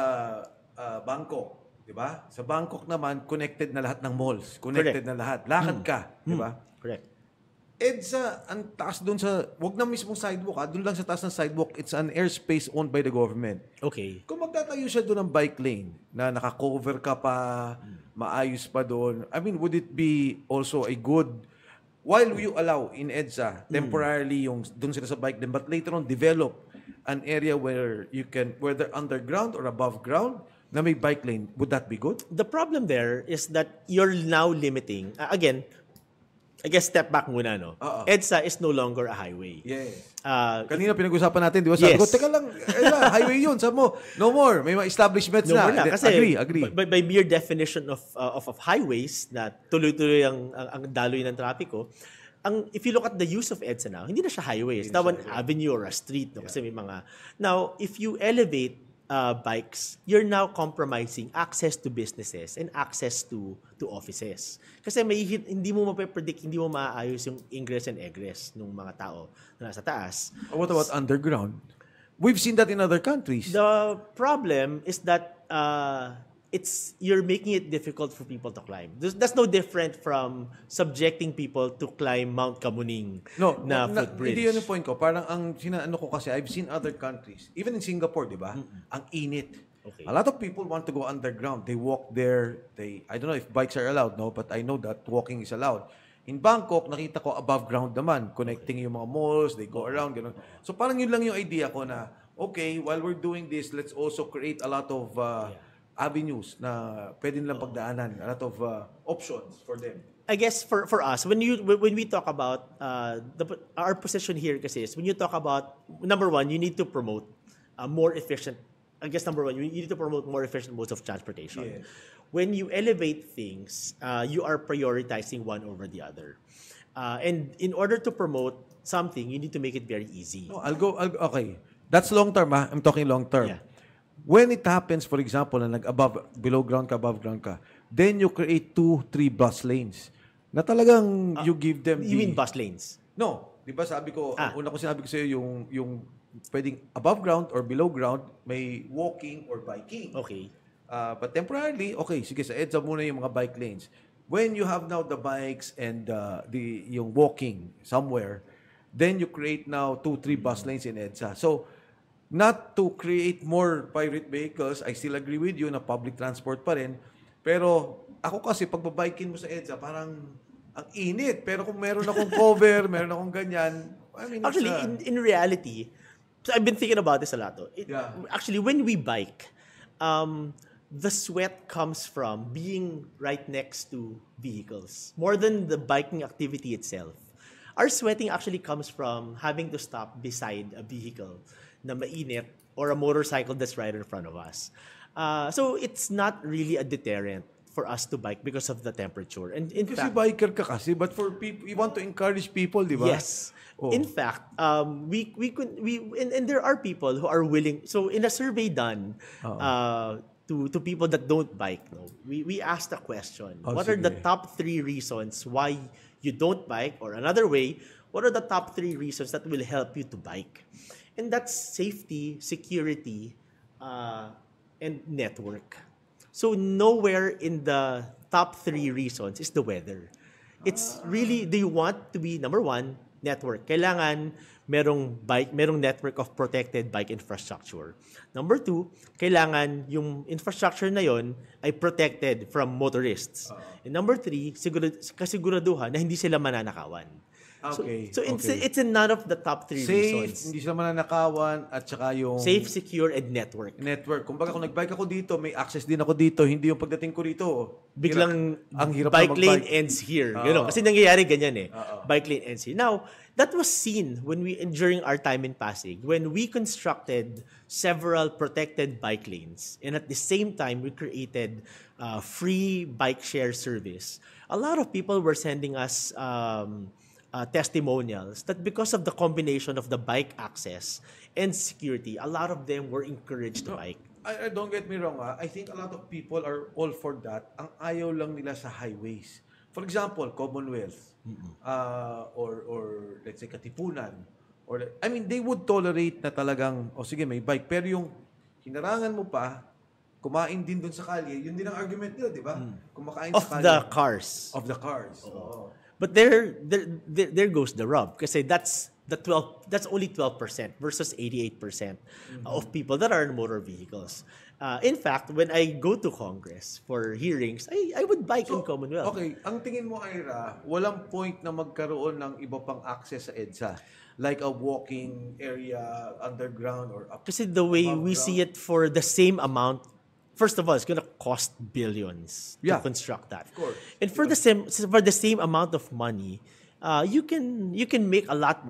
Bangkok, di ba? Sa Bangkok naman, connected na lahat ng malls. Connected na lahat. Lakad ka, di ba? Correct. EDSA, ang taas doon wag na mismong sidewalk, doon lang sa taas ng sidewalk, it's an airspace owned by the government. Okay. Kung magtatayo siya doon ng bike lane, na naka-cover ka pa, maayos pa doon, I mean, would it be also a good, while you allow in EDSA, temporarily yung doon sila sa bike lane, but later on, develop an area where whether underground or above ground, na may bike lane, would that be good? The problem there is that you're now limiting, again, I guess step back muna, no? EDSA is no longer a highway. Yes. Kanina pinag-usapan natin, di ba? Sabi ko, teka lang, highway yun, sabi mo, no more, may mga establishments no na. More na. Kasi agree. By mere definition of highways, na tuloy-tuloy ang daloy ng trapiko, if you look at the use of EDSA now, hindi na siya highway. It's now an avenue or a street. No? Kasi may mga... Now, if you elevate bikes, you're now compromising access to businesses and access to offices. Kasi hindi mo mape-predict, hindi mo maayos yung ingress and egress ng mga tao na nasa taas. What about underground? We've seen that in other countries. The problem is that you're making it difficult for people to climb. That's no different from subjecting people to climb Mount Kamuning na footbridge. Hindi yun yung point ko. Parang sinaano ko kasi, I've seen other countries, even in Singapore, di ba? Ang init. Okay. A lot of people want to go underground. They walk there. I don't know if bikes are allowed, no? But I know that walking is allowed. In Bangkok, nakita ko above ground naman, connecting yung mga malls, they go around, gano'n. So parang yun lang yung idea ko na, okay, while we're doing this, let's also create a lot of avenues na pwede nilang pagdaanan, a lot of options for them. I guess for us, when we talk about our position here kasi is when you talk about, number one, you need to promote more efficient. I guess number one, you need to promote more efficient modes of transportation. Yes. When you elevate things, you are prioritizing one over the other. And in order to promote something, you need to make it very easy. No, okay. That's long term, I'm talking long term. Yeah. When it happens, for example, na below ground ka, above ground ka, then you create 2-3 bus lanes na talagang you give them You mean bus lanes? No. Di ba sabi ko, ang una ko sinabi ko sa'yo, yung pwedeng above ground or below ground, may walking or biking. Okay. But temporarily, okay, sige, sa EDSA muna yung mga bike lanes. When you have now the bikes and yung walking somewhere, then you create now 2-3 bus lanes in EDSA. So, not to create more pirate vehicles, I still agree with you na public transport pa rin. Pero ako kasi, pagbabikin mo sa EDSA, parang ang init. Pero kung meron akong cover, meron akong ganyan, I mean, Actually, in reality, so I've been thinking about this a lot. Actually, when we bike, the sweat comes from being right next to vehicles more than the biking activity itself. Our sweating actually comes from having to stop beside a vehicle na mainit or a motorcycle that's right in front of us. So it's not really a deterrent for us to bike because of the temperature. And in kasi fact, biker ka kasi, but for people, you want to encourage people, di ba? yes. Oh. In fact, and there are people who are willing. So in a survey done to people that don't bike, we asked a question: what are the sige. top 3 reasons why you don't bike? Or another way, what are the top 3 reasons that will help you to bike? And that's safety, security, and network. So nowhere in the top 3 reasons is the weather. It's really, they want to be, number 1, network. Kailangan merong network of protected bike infrastructure. Number 2, kailangan yung infrastructure na yon ay protected from motorists. And number 3, kasiguraduhan na hindi sila mananakawan. Okay. So it's in none of the top 3 Safe, reasons. hindi sila mananakawan, at saka yung Safe, secure, and network. network. Kumbaga kung nag-bike ako dito, may access din ako dito, hindi yung pagdating ko rito. Biglang ang hirap bike na lane mag-bike. ends here. Kasi nangyayari ganyan eh. Bike lane ends here. Now, that was seen during our time in Pasig when we constructed several protected bike lanes, and at the same time we created free bike share service. A lot of people were sending us testimonials that because of the combination of the bike access and security, a lot of them were encouraged to bike. I don't get me wrong, I think a lot of people are all for that. Ang ayaw lang nila sa highways. For example, Commonwealth, or let's say Katipunan, or I mean, they would tolerate na talagang, sige, may bike, pero yung hinarangan mo pa, kumain din dun sa kalye, yun din ang argument nila, di ba? Kumakain Of sa kalye. the cars. Of the cars. Oo. But there goes the rub. Kasi that's only 12% versus 88% of people that are in motor vehicles. In fact, when I go to Congress for hearings, I would bike in Commonwealth. Okay, ang tingin mo, Ira, walang point na magkaroon ng iba pang access sa EDSA? Like a walking area, underground, or up? Kasi the way above we ground? see it, for the same amount, first of all, it's gonna cost billions to Yeah, construct that. of course. And for the same amount of money, you can make a lot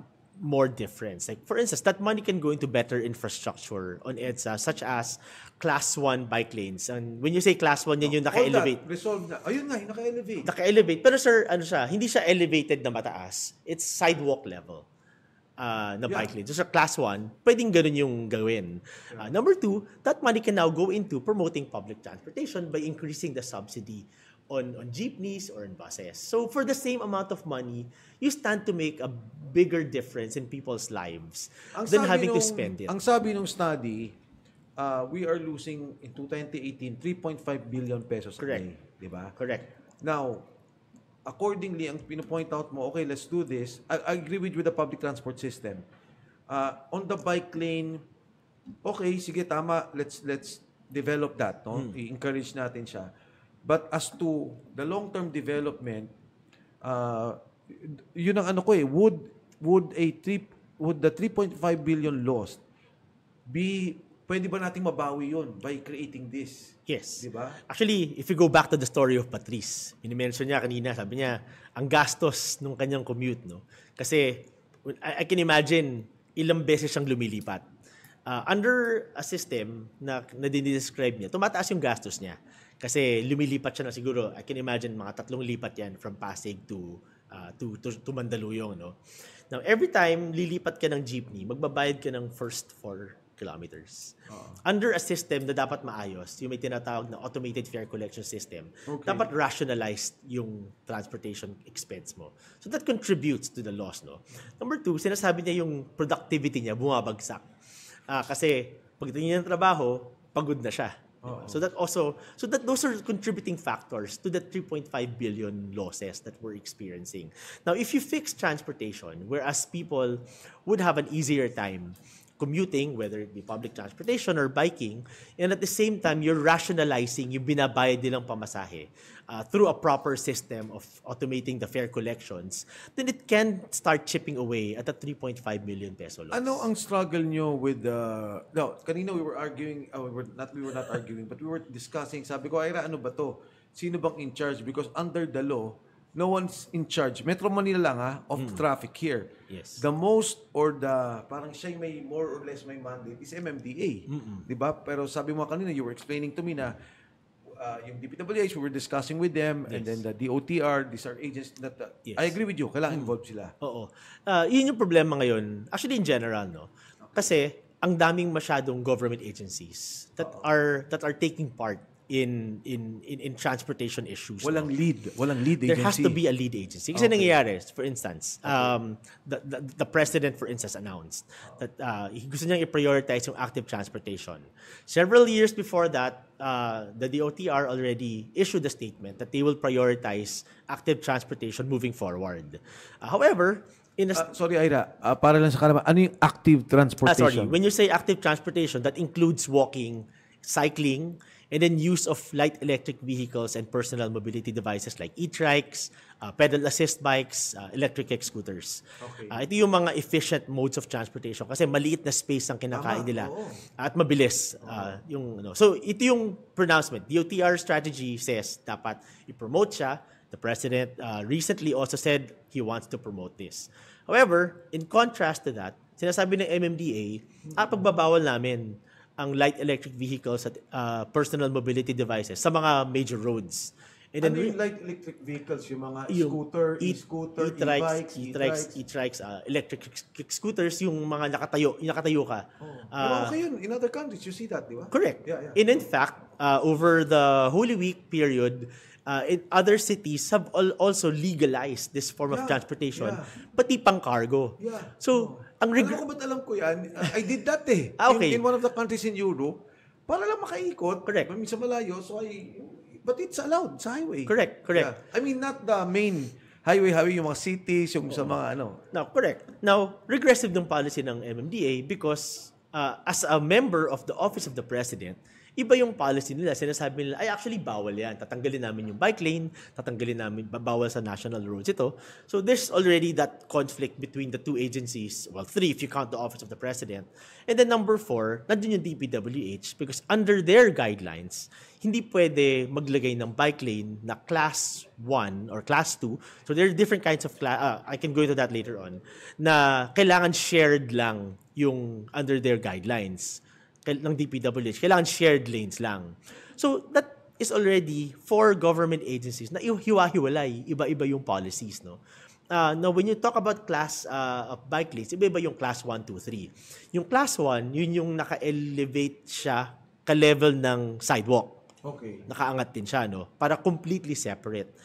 more difference. Like for instance, that money can go into better infrastructure on EDSA, such as Class 1 bike lanes. And when you say Class 1, yan yung All naka-elevate. that, resolved na. Ayun nga, yung naka-elevate. Naka-elevate. Pero sir, hindi siya elevated na mataas. It's sidewalk level na bike lane. So sa Class 1, pwedeng ganun yung gawin. Number 2, that money can now go into promoting public transportation by increasing the subsidy on jeepneys or on buses. So for the same amount of money, you stand to make a bigger difference in people's lives than having to spend it. Ang sabi nung study, we are losing in 2018 3.5 billion pesos a Correct. day, di ba? Correct. Now, accordingly, ang pinopoint out mo, okay, let's do this. I agree with you with the public transport system. On the bike lane, okay, sige, tama, let's develop that, no? I-encourage natin siya. But as to the long-term development, yun ang ano ko eh, would the 3.5 billion lost pwede ba nating mabawi yun by creating this? Yes. Di ba? Actually, if you go back to the story of Patrice, minimension niya kanina, sabi niya, ang gastos nung kanyang commute, no? Kasi, I can imagine, ilang beses siyang lumilipat. Under a system na dinidescribe niya, tumataas yung gastos niya. Kasi lumilipat siya na siguro, I can imagine, mga 3 lipat yan from Pasig to Mandaluyong, no? Now, every time lilipat ka ng jeepney, magbabayad ka ng first for kilometers. Under a system na dapat maayos, yung may tinatawag na automated fare collection system, dapat rationalized yung transportation expense mo. So that contributes to the loss, no? Number two, sinasabi niya yung productivity niya bumabagsak. Kasi pagdating niya ng trabaho, pagod na siya. So those are contributing factors to the 3.5 billion losses that we're experiencing. Now, if you fix transportation, whereas people would have an easier time commuting, whether it be public transportation or biking, and at the same time, you're rationalizing yung binabayad nilang pamasahe through a proper system of automating the fare collections, then it can start chipping away at a 3.5 million peso loss. Ano ang struggle nyo with kanina we were arguing, we were not arguing, but we were discussing, sabi ko, Ira, ano ba to? Sino bang in charge? Because under the law, no one's in charge. Metro Manila lang of traffic here. Yes. The most or parang siya may more or less may mandate is MMDA. Di ba? Pero sabi mo kanina, you were explaining to me na yung DPWH, we were discussing with them, and then the DOTR, these are agents that, I agree with you, kailangan involved sila. Oo. Yun yung problema ngayon, actually in general, no? Kasi, ang daming masyadong government agencies that are taking part in transportation issues. Walang lead agency. There has to be a lead agency. Kasi nangyayari, for instance, the president, for instance, announced that gusto niyang i-prioritize yung active transportation. Several years before that, the DOTR already issued a statement that they will prioritize active transportation moving forward. However, sorry, Ira, para lang sa kalaman, ano yung active transportation? When you say active transportation, that includes walking, cycling, and then use of light electric vehicles and personal mobility devices like e-trikes, pedal assist bikes, electric scooters. Okay. Ito yung mga efficient modes of transportation kasi maliit na space ang kinakain nila at mabilis. So ito yung pronouncement. DOTR strategy says dapat i-promote siya. The president recently also said he wants to promote this. However, in contrast to that, sinasabi ng MMDA, pagbabawal namin ang light electric vehicles at personal mobility devices sa mga major roads. And then, ano yung light electric vehicles? Yung mga scooter, e-scooter, e-trikes, electric scooters, yung mga nakatayo ka. Pero okay yun. In other countries, you see that, di ba? Correct. Yeah. And in fact, over the Holy Week period, in other cities have also legalized this form of transportation, pati pang cargo. Yeah. So, alam ko ba't alam ko yan? I did that Okay. In one of the countries in Europe, para lang makaikot. Correct. Minsan malayo, but it's allowed sa highway. Correct. Yeah. I mean, not the main highway, yung mga cities, yung sa mga Now, correct. Now, regressive ng policy ng MMDA because as a member of the Office of the President, iba yung policy nila. Sinasabi nila, ay actually bawal yan. Tatanggalin namin yung bike lane, bawal sa national roads ito. So there's already that conflict between the two agencies. Well, 3 if you count the Office of the President. And then number 4, nandun yung DPWH because under their guidelines, hindi pwede maglagay ng bike lane na class 1 or class 2. So there are different kinds of I can go into that later on, na kailangan shared lang yung under their guidelines ng DPWH. Kailangan shared lanes lang. So that is already for government agencies na hiwa-hiwalay, iba-iba yung policies, no? Now, when you talk about class of bike lanes, iba-iba yung class 1, 2, 3. Yung class 1, yun yung naka-elevate siya ka-level ng sidewalk. Okay. Nakaangat din siya, no? Para completely separate.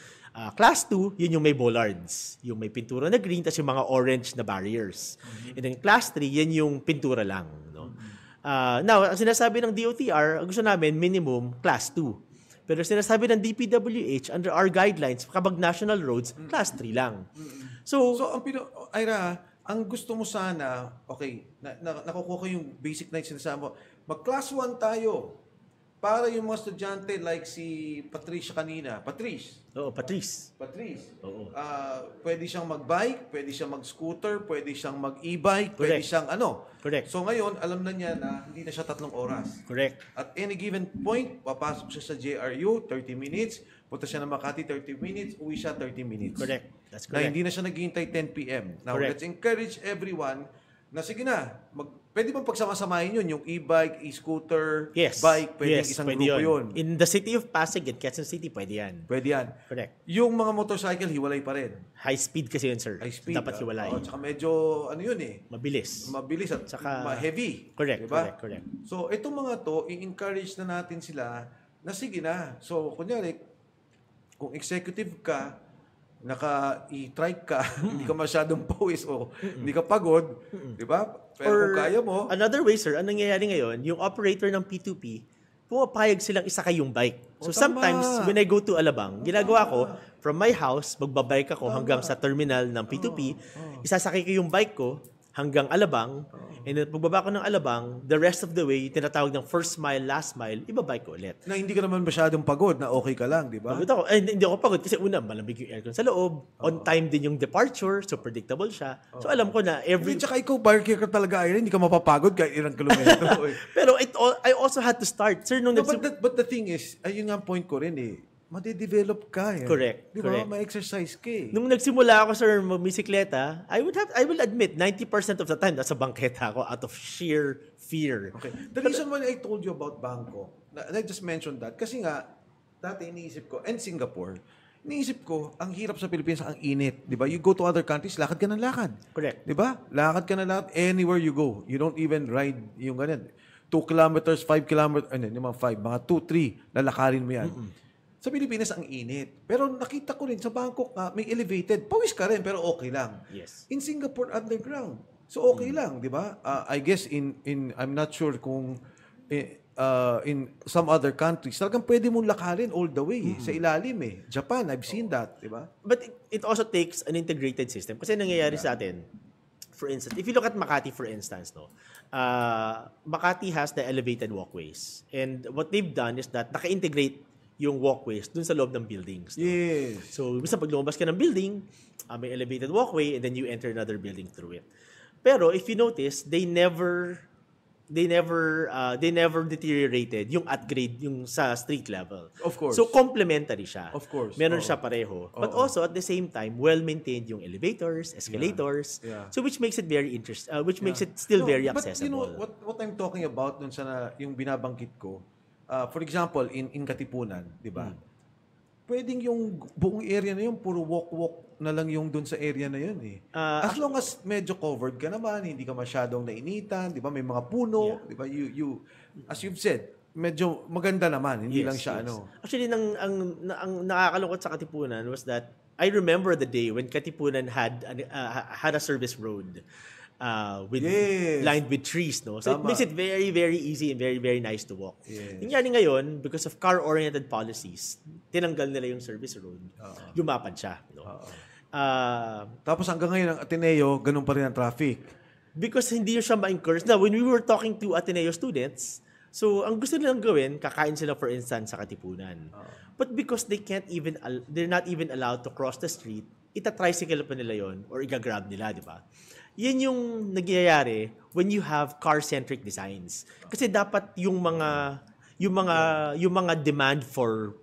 Class 2, yun yung may bollards. Yung may pintura na green, tas yung mga orange na barriers. And then class 3, yan yung pintura lang, no? Now, ang sinasabi ng DOTR, gusto namin minimum class 2. Pero sinasabi ng DPWH, under our guidelines, kapag national roads, class 3 lang. So Ira, ang gusto mo sana, okay, nakukuha ko yung basic na yung sinasabi mo, mag-class 1 tayo para yung mga estudyante like si Patrice kanina. Patrice. Oo, Patrice. Oo. Pwede siyang mag-bike, pwede siyang mag-scooter, pwede siyang mag-e-bike, pwede siyang Correct. So ngayon, alam na niya na hindi na siya 3 oras. Correct. At any given point, papasok siya sa JRU, 30 minutes, punta siya na Makati, 30 minutes, uwi siya 30 minutes. Correct. That's Na correct. hindi na siya naghihintay 10 p.m. Now, Correct. let's encourage everyone Na sige na, pwede bang pagsama-samahin yun? Yung e-bike, e-scooter, Yes. bike, pwede Yes, isang pwede grupo yun. In the city of Pasig and Quezon City, pwede yan. Pwede yan. Correct. Yung mga motorcycle, hiwalay pa rin. High speed kasi yun, sir. High speed. Dapat hiwalay. Tsaka medyo, ano yun Mabilis. mabilis at heavy. Correct, diba? correct. So, itong mga to, i-encourage na natin sila na sige na. So, kunyari, kung executive ka, naka-e-trike ka, hindi ka masyadong pawis o hindi ka pagod, di ba? Pero kung kaya mo, Another way, sir, ang nangyayari ngayon, yung operator ng P2P, pumapayag silang isakay yung bike. So tama. sometimes, when I go to Alabang, ginagawa ko, from my house, magbabike ako hanggang sa terminal ng P2P, isasakay ko yung bike ko hanggang Alabang, and then pagbaba ko ng Alabang, the rest of the way, tinatawag ng first mile, last mile, ibabike ko ulit. na hindi ka naman masyadong pagod, na okay ka lang, di ba? Pagod ako. Hindi ako pagod kasi una, malamig yung aircon sa loob. On time din yung departure, so predictable siya. So alam ko na Hindi, tsaka ikaw, biker ka talaga, Irene, hindi ka mapapagod kahit ilang kilometro. Pero I also had to start. Sir, nung No, but the thing is, ayun nga ang point ko rin made-develop ka eh. Correct, Di ba? correct. May exercise ka eh. Nung nagsimula ako, sir, magbisikleta, I will admit, 90% of the time, nasa bangketa ako out of sheer fear. Okay. The reason why I told you about Bangkok, and I just mentioned that, kasi nga, dati iniisip ko, and Singapore, iniisip ko, ang hirap sa Pilipinas, ang init. Di ba? You go to other countries, lakad ka ng lakad. Correct. Di ba? Lakad ka ng lakad anywhere you go. You don't even ride yung ganyan. 2 kilometers, 5 kilometers, yung mga 5, mga 2, 3, lalakarin mo yan. Sa Pilipinas, ang init. Pero nakita ko rin, sa Bangkok nga, may elevated. Pawis ka rin, pero okay lang. Yes. In Singapore, underground. So, okay lang, di ba? I guess I'm not sure kung in some other countries, talagang pwede mong lakarin all the way. Sa ilalim Japan, I've seen that, di ba? But it also takes an integrated system. Kasi nangyayari sa atin, for instance, if you look at Makati, for instance, Makati has the elevated walkways. And what they've done is that naka-integrate yung walkways dun sa loob ng buildings. Yes. So, minsan pag lumabas ka ng building, may elevated walkway and then you enter another building through it. Pero if you notice, they never deteriorated yung upgrade yung sa street level. Of course. So complementary siya. Of course. Meron siya pareho. But also at the same time, well-maintained yung elevators, escalators. Yeah. So which makes it very which makes it still very accessible. But you know, what I'm talking about dun sa yung binabangkit ko, for example, in Katipunan, di ba? Pwedeng yung buong area na yun, puro walk-walk na lang yung dun sa area na yun as long as medyo covered ka naman, hindi ka masyadong nainitan, di ba? May mga puno, di ba? You, as you've said, medyo maganda naman, hindi lang siya ano. Actually, ang nakakalungkot sa Katipunan was that I remember the day when Katipunan had a service road. Lined with trees, no? So Tama. it makes it very, very easy and very, very nice to walk. Yes. Nangyari ngayon, because of car-oriented policies, tinanggal nila yung service road. Lumapad siya, no? Tapos hanggang ngayon, ang Ateneo, ganun pa rin ang traffic. Because hindi siya ma-encourage. Now, when we were talking to Ateneo students, so ang gusto nilang gawin, kakain sila for instance sa Katipunan. But because they're not even allowed to cross the street, ita-tricycle pa nila yon or i-grab nila, di ba? Yan yung nagyayari when you have car-centric designs. Kasi dapat yung mga demand for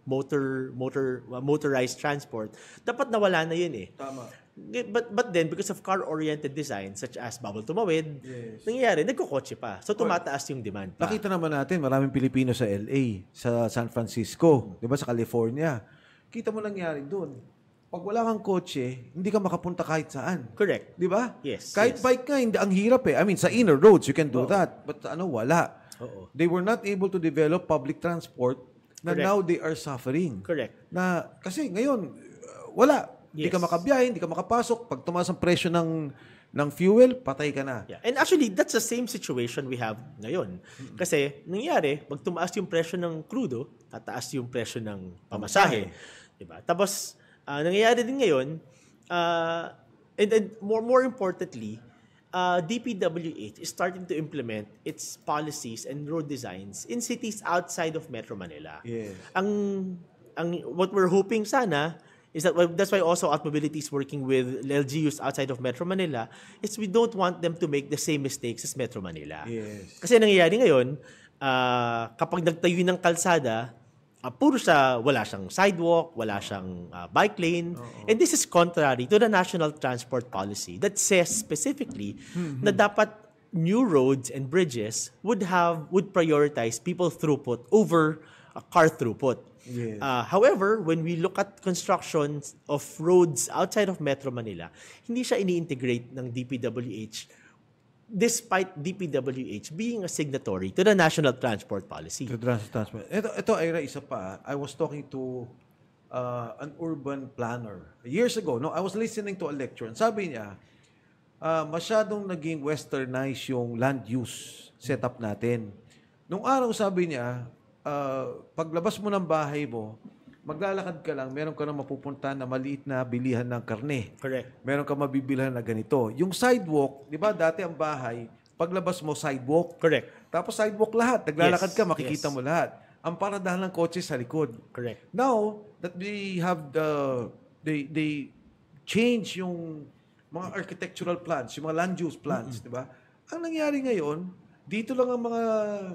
motorized transport, dapat nawala na yun Tama. But then, because of car-oriented design, such as bawal tumawid, nangyayari, nagkukotse pa. So, tumataas yung demand pa. Nakita naman natin, maraming Pilipino sa LA, sa San Francisco, di ba, sa California. Kita mo nangyari doon. Pag wala kang kotse, hindi ka makapunta kahit saan. Correct. Di ba? Yes. Kahit yes. bike nga, hindi, ang hirap I mean, sa inner roads, you can do that. But wala. Oo. They were not able to develop public transport na Correct. now they are suffering. Correct. Na, kasi ngayon, wala. Hindi Yes. ka makabiyahe, hindi ka makapasok. Pag tumaas ang presyo ng fuel, patay ka na. Yeah. And actually, that's the same situation we have ngayon. Kasi, nangyari, pag tumaas yung presyo ng crudo, tataas yung presyo ng pamasahe. Diba? Tapos, nangyayari din ngayon, and more importantly, DPWH is starting to implement its policies and road designs in cities outside of Metro Manila. Yes. What we're hoping sana is that's why also Outmobility is working with LGUs outside of Metro Manila, is we don't want them to make the same mistakes as Metro Manila. Yes. Kasi nangyayari ngayon, kapag nagtayo ng kalsada, puro siya, wala siyang sidewalk, wala siyang bike lane. And this is contrary to the National Transport Policy that says specifically na dapat new roads and bridges would prioritize people throughput over car throughput. Yes. However, when we look at construction of roads outside of Metro Manila, hindi siya ini-integrate ng DPWH despite DPWH being a signatory to the National Transport Policy. To transport. Ito, Ira, isa pa. I was talking to an urban planner years ago. No, I was listening to a lecture. And sabi niya, masyadong naging westernized yung land use setup natin. Nung araw, sabi niya, paglabas mo ng bahay mo, maglalakad ka lang, meron ka na mapupunta na maliit na bilihan ng karne. Correct. Meron ka mabibilhan na ganito. Yung sidewalk, di ba dati ang bahay, paglabas mo sidewalk. Correct. Tapos sidewalk lahat. Naglalakad Yes, ka, makikita yes. mo lahat. Ang paradahan ng kotse sa likod. Correct. Now, that we have they change yung mga architectural plans, yung mga land use plans, di ba? Ang nangyari ngayon, dito lang ang mga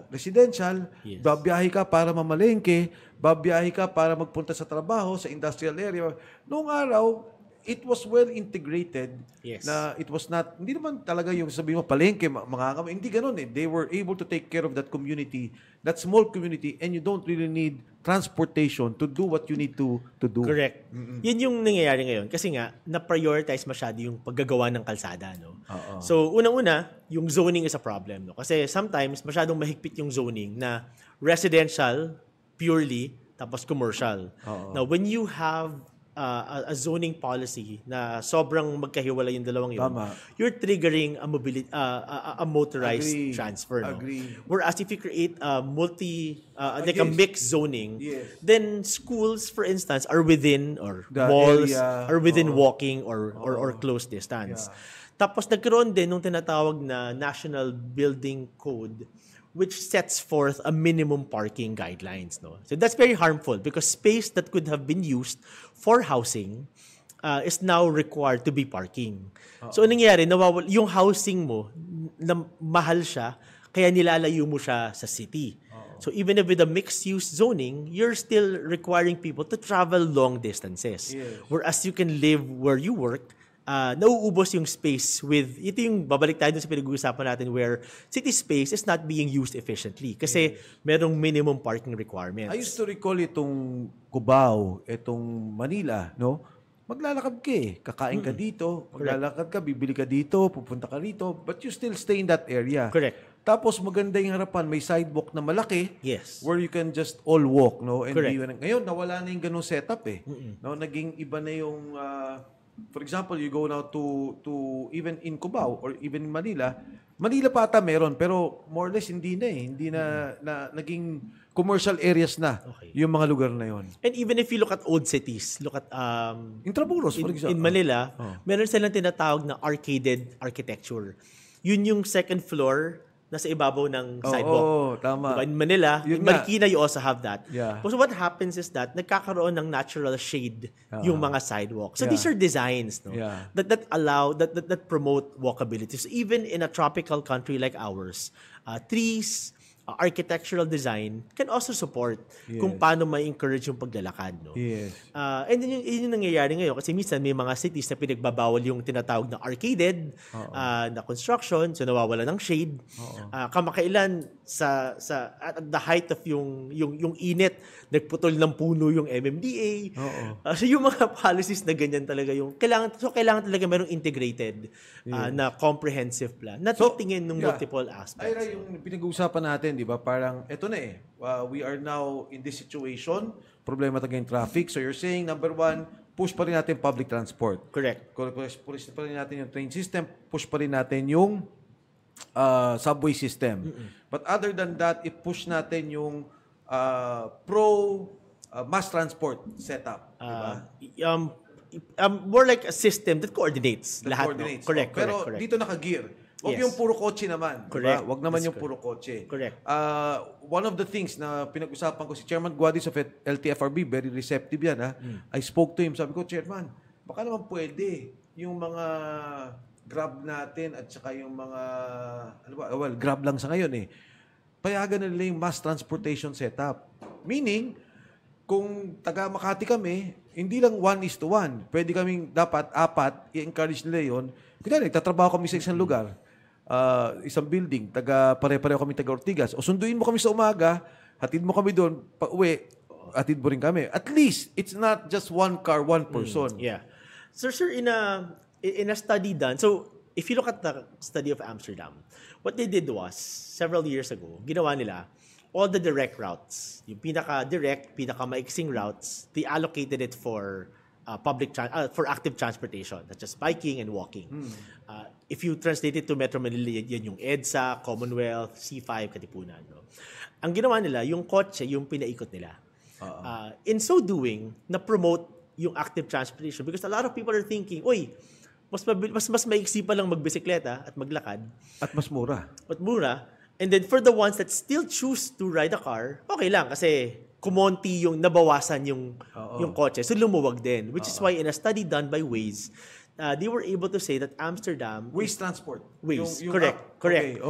residential, Yes. babiyahe ka para mamalengke, babiyahe ka para magpunta sa trabaho, sa industrial area. Noong araw, it was well integrated. Yes. Na it was not, hindi naman talaga yung sabihin mo, palengke, mga hindi ganun eh. They were able to take care of that community, that small community, and you don't really need transportation to do what you need to do. Correct. Yun yung nangyayari ngayon. Kasi nga, na-prioritize masyado yung paggagawa ng kalsada. No? Oo. So, unang-una, yung zoning is a problem. No? Kasi sometimes, masyadong mahigpit yung zoning na residential, purely, tapos commercial. Oo. Now, when you have a zoning policy na sobrang magkahiwalay yung dalawang yun, Tama. you're triggering a motorized Agree. transfer. No? Agree. Whereas if you create a like a Yes. mixed zoning, Yes. then schools, for instance, are within, or The malls area. are within Oo. walking or close distance. Yeah. Tapos nagkaroon din nung tinatawag na National Building Code, which sets forth a minimum parking guidelines. No? So that's very harmful because space that could have been used for housing is now required to be parking. So anong nangyayari? Yung housing mo, na mahal siya, kaya nilalayo mo siya sa city. So even if with a mixed-use zoning, you're still requiring people to travel long distances. Yes. Whereas you can live where you work, nauubos yung space with, ito yung babalik tayo dun sa pinag-uusapan natin where city space is not being used efficiently kasi merong minimum parking requirements. I used to recall itong Cubao, itong Manila, no? Maglalakad ka eh. Kakain ka dito, maglalakad ka, bibili ka dito, pupunta ka rito, but you still stay in that area. Correct. Tapos maganda yung harapan, may sidewalk na malaki Yes. where you can just all walk, no? And Correct. ngayon, nawala na yung ganung setup eh. No? Naging iba na yung, for example, you go now to even in Cubao or even in Manila, Manila pa ata meron, pero more or less hindi na eh. Hindi na naging commercial areas na Okay. yung mga lugar na yon. And even if you look at old cities, look at Intramuros, for example. in Manila, meron silang tinatawag na arcaded architecture. Yun yung second floor nasa ibabaw ng sidewalk. Oo, tama. Diba? In Manila, Yun in nga. Marikina, you also have that. Yeah. So what happens is that nagkakaroon ng natural shade yung mga sidewalk. So Yeah. these are designs, no? Yeah. That allow that promote walkability. So even in a tropical country like ours, trees, architectural design can also support kung paano ma-encourage yung paglalakad, no? Yes. And yun yung nangyayari ngayon kasi minsan may mga cities na pinagbabawal yung tinatawag na arcaded na construction, so nawawala ng shade. Kamakailan at the height of yung init, nagputol ng puno yung MMDA. So yung mga policies na ganyan talaga yung kailangan talaga merong integrated na comprehensive plan na titingin ng multiple aspects. Ira, yung pinag-uusapan natin, di ba, parang, eto na eh, we are now in this situation, problema talaga yung traffic. So you're saying, number one, push pa rin natin public transport. Correct. Push pa rin natin yung train system, push pa rin natin yung subway system. But other than that, i-push natin yung mass transport setup. Di ba? More like a system that coordinates That lahat. coordinates. No? Correct, Pero correct. dito naka-gear. Huwag Yes. yung puro kotse naman. Correct. Diba? Huwag naman That's yung puro kotse. Correct. One of the things na pinag-usapan ko, si Chairman Guadis of LTFRB, very receptive yan. Ha? I spoke to him. Sabi ko, Chairman, baka naman pwede yung mga Grab natin at saka yung mga, Grab lang sa ngayon eh. Payagan na nila yung mass transportation setup. Meaning, kung taga Makati kami, hindi lang 1:1. Pwede kaming dapat 4, i-encourage nila yun. Kunyari, nagtatrabaho kami sa isang lugar, isang building, pare-pareho kami taga Ortigas. O sunduin mo kami sa umaga, hatid mo kami doon, pa-uwi, hatid mo rin kami. At least, it's not just one car, one person. Yeah. So, sir, in a study done, so if you look at the study of Amsterdam, what they did was, several years ago, ginawa nila, all the direct routes, yung pinaka-direct, pinaka-maiksing routes, they allocated it for for active transportation, such as biking and walking. If you translate it to Metro Manila, yan yung EDSA, Commonwealth, C5, Katipunan. No? Ang ginawa nila, yung kotse, yung pinaikot nila. In so doing, na-promote yung active transportation because a lot of people are thinking, uy, mas maiksi pa lang magbisikleta at maglakad. At mas mura. At mura. And then for the ones that still choose to ride a car, okay lang kasi kumonti yung nabawasan yung kotse. So lumuwag din. Which is why in a study done by Waze, they were able to say that Amsterdam... Waste transport. Waze. Yung Correct. Okay.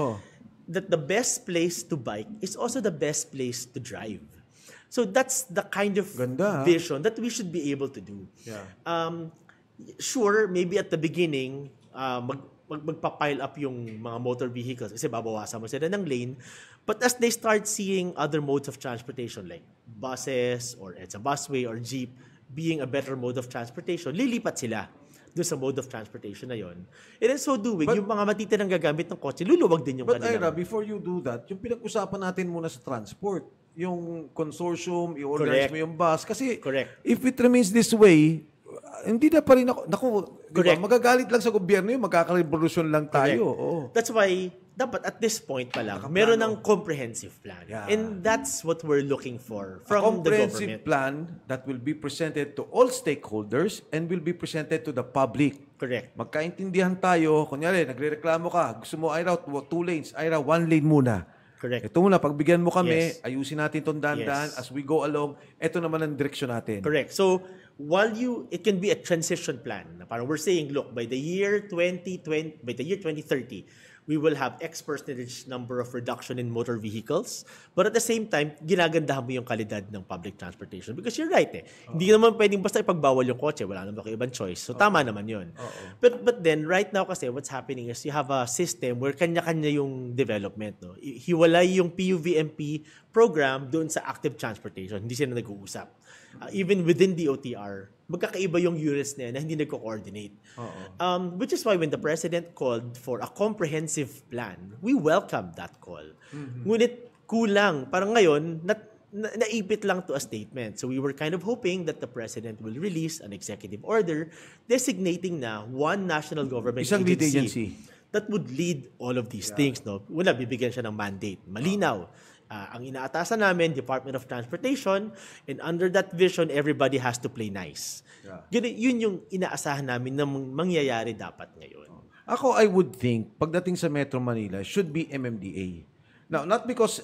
That the best place to bike is also the best place to drive. So that's the kind of vision that we should be able to do. Yeah. Sure, maybe at the beginning, magpa-pile up yung mga motor vehicles kasi babawasan mo sila ng lane. But as they start seeing other modes of transportation like buses or it's a busway or jeep being a better mode of transportation, lilipat sila doon sa mode of transportation na yon. And in so doing, yung mga matitirang gagamit ng kotse, luluwag din yung But kanilang... Ira, before you do that, yung pinag-usapan natin muna sa transport, yung consortium, i-organize mo yung bus. Kasi if it remains this way, hindi na pa rin diba, magagalit lang sa gobyerno yun, magkakarevolusyon lang tayo. That's why, dapat at this point pa lang, meron ng comprehensive plan. Yeah. And that's what we're looking for from the comprehensive government. plan that will be presented to all stakeholders and will be presented to the public. Correct. Magkaintindihan tayo. Kunyari, nagre-reklamo ka, gusto mo Ira, 2 lanes, Ira, 1 lane muna. Correct. Ito muna, pagbigyan mo kami, ayusin natin itong dahan-dahan as we go along. Ito naman ang direksyon natin. Correct. So, it can be a transition plan. Parang we're saying, look, by the year 2030, we will have X percentage number of reduction in motor vehicles. But at the same time, ginagandahan mo yung kalidad ng public transportation. Because you're right Hindi naman pwedeng basta ipagbawal yung kotse. Wala naman kayo ibang choice. So tama naman yun. But then, right now kasi, what's happening is you have a system where kanya-kanya yung development. No? Hiwalay yung PUVMP program doon sa active transportation. Hindi sila nag-uusap. Even within the OTR, magkakaiba yung units na hindi nagko-coordinate. Which is why when the President called for a comprehensive plan, we welcomed that call. Ngunit kulang. Parang ngayon, naipit lang to a statement. So we were kind of hoping that the President will release an executive order designating na one national government lead agency that would lead all of these things. No? Una, bibigyan siya ng mandate. Malinaw. Ang inaatasan namin, Department of Transportation, and under that vision, everybody has to play nice. Yun yung inaasahan namin na mangyayari dapat ngayon. Ako, I would think, pagdating sa Metro Manila, should be MMDA. Now, not because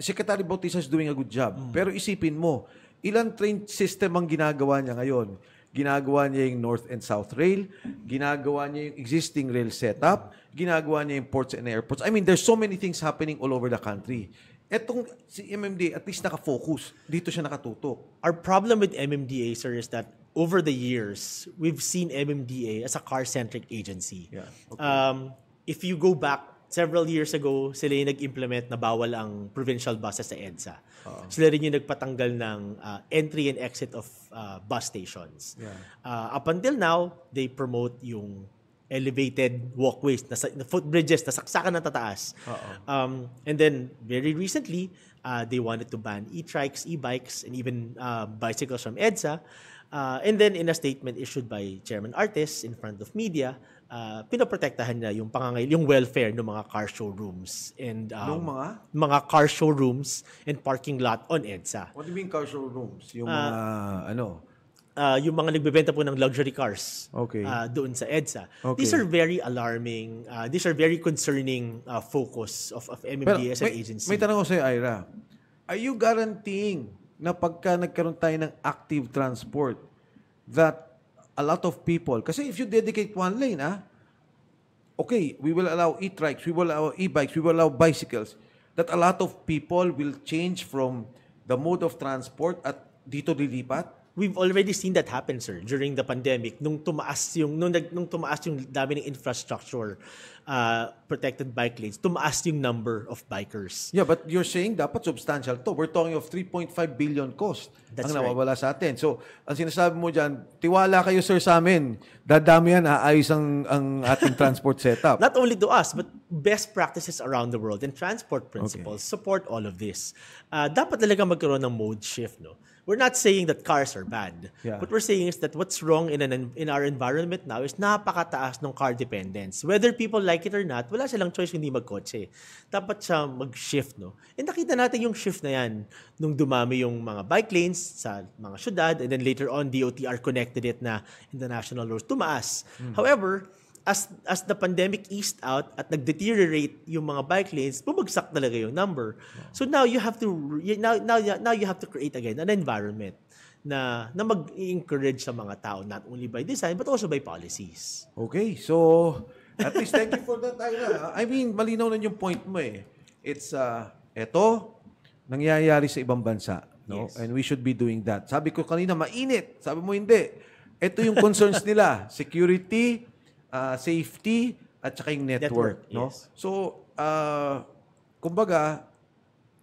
Secretary Bautista is doing a good job, pero isipin mo, ilang train system ang ginagawa niya ngayon? Ginagawa niya yung North and South Rail, ginagawa niya yung existing rail setup, ginagawa niya yung ports and airports. I mean, there's so many things happening all over the country. Etong si MMDA, at least nakafocus. Dito siya nakatutok. Our problem with MMDA, sir, is that over the years, we've seen MMDA as a car-centric agency. Yeah. Okay. If you go back, several years ago, sila yung nag-implement na bawal ang provincial buses sa EDSA. Sila rin yung nagpatanggal ng entry and exit of bus stations. Yeah. Up until now, they promote yung elevated walkways, na footbridges, na saksakan ng tataas. And then, very recently, they wanted to ban e-trikes, e-bikes, and even bicycles from EDSA. And then, in a statement issued by Chairman Artis in front of media, pinoprotektahan niya yung welfare ng mga car showrooms and mga car showrooms and parking lot on EDSA. What do you mean car showrooms? Yung mga yung mga nagbebenta po ng luxury cars doon sa EDSA. Okay. These are very alarming, these are very concerning focus of MMDA as an agency. May tanong ko sa'yo, Ira. Are you guaranteeing na pagka nagkaroon tayo ng active transport that a lot of people, kasi if you dedicate one lane, okay, we will allow e-trikes, we will allow e-bikes, we will allow bicycles, that a lot of people will change from the mode of transport at dito lilipat? We've already seen that happen, sir, during the pandemic nung tumaas yung dami ng infrastructure protected bike lanes, tumaas yung number of bikers. Yeah, but you're saying dapat substantial to. We're talking of 3.5 billion cost That's ang right. nawawala sa atin. So, ang sinasabi mo dyan, tiwala kayo sir sa amin. Dadami yan, aayos ang ating transport setup. Not only to us, but best practices around the world and transport principles support all of this. Dapat talaga magkaroon ng mode shift, no? We're not saying that cars are bad. Yeah. What we're saying is that what's wrong in our environment now is napakataas ng car dependence. Whether people like it or not, wala silang choice hindi magkotse. Dapat siya mag-shift, no? And nakita natin yung shift na yan nung dumami yung mga bike lanes sa mga syudad, and then later on, DOTR connected it na in the national roads, tumaas. However, as the pandemic eased out at nag-deteriorate yung mga bike lanes, bumagsak talaga yung number. So now you have to now you have to create again an environment na mag-encourage sa mga tao not only by design but also by policies. Okay, so at least thank you for that, Ira. I mean, malinaw na yung point mo eh. It's, eto, nangyayari sa ibang bansa. No? Yes. And we should be doing that. Sabi ko kanina, mainit. Sabi mo hindi. Ito yung concerns nila. Security, safety, at saka yung network. No? Yes. So, kumbaga,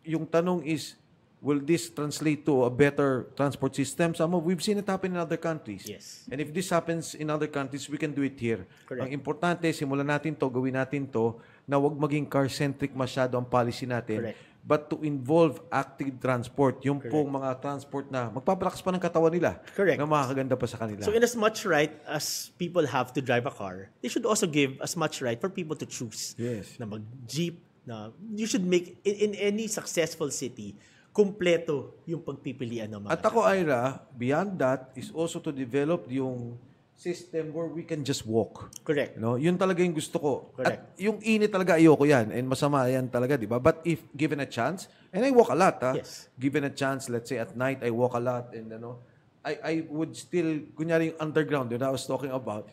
yung tanong is, will this translate to a better transport system? We've seen it happen in other countries. Yes. And if this happens in other countries, we can do it here. Correct. Ang importante, simulan natin to, gawin natin to, na wag maging car-centric masyado ang policy natin. Correct. But to involve active transport, yung pong mga transport na magpapalakas pa ng katawan nila. Correct. Na makakaganda pa sa kanila. So in as much right as people have to drive a car, they should also give as much right for people to choose. Yes. Na mag-jeep, na you should make, in any successful city, kumpleto yung pagpipilian ng mga At ako, Ira, beyond that, is also to develop yung system where we can just walk. Correct. No, yun talaga yung gusto ko. Correct. At yung init talaga ayoko yan and masama yan talaga, di ba? But if given a chance, and I walk a lot, Yes. Given a chance, let's say at night I walk a lot and I would still kunyari yung underground that I was talking about,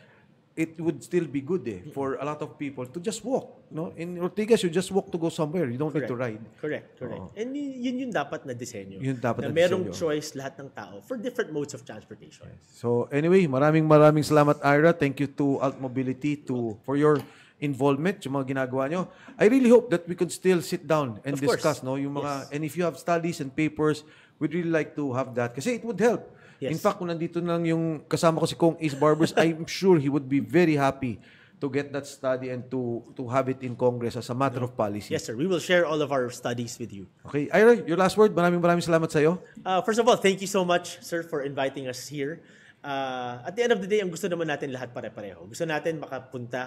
it would still be good for a lot of people to just walk, no? In Ortigas, you just walk to go somewhere. You don't need to ride. Correct. Oo. And yun yung dapat na disenyo. Yun dapat na merong disenyo. choice lahat ng tao for different modes of transportation. So anyway, maraming salamat, Ira. Thank you to Alt Mobility for your involvement, yung mga ginagawa nyo. I really hope that we could still sit down and Of course. discuss, no? Yung mga, Yes. and if you have studies and papers, we'd really like to have that. Kasi it would help. Yes. In fact, kung nandito na lang yung kasama ko si Kong Ace Barbers, I'm sure he would be very happy to get that study and to have it in Congress as a matter of policy. Yes, sir. We will share all of our studies with you. Okay. Ira, your last word. Maraming salamat sa iyo. First of all, thank you so much, sir, for inviting us here. At the end of the day, ang gusto naman natin lahat pare-pareho. Gusto natin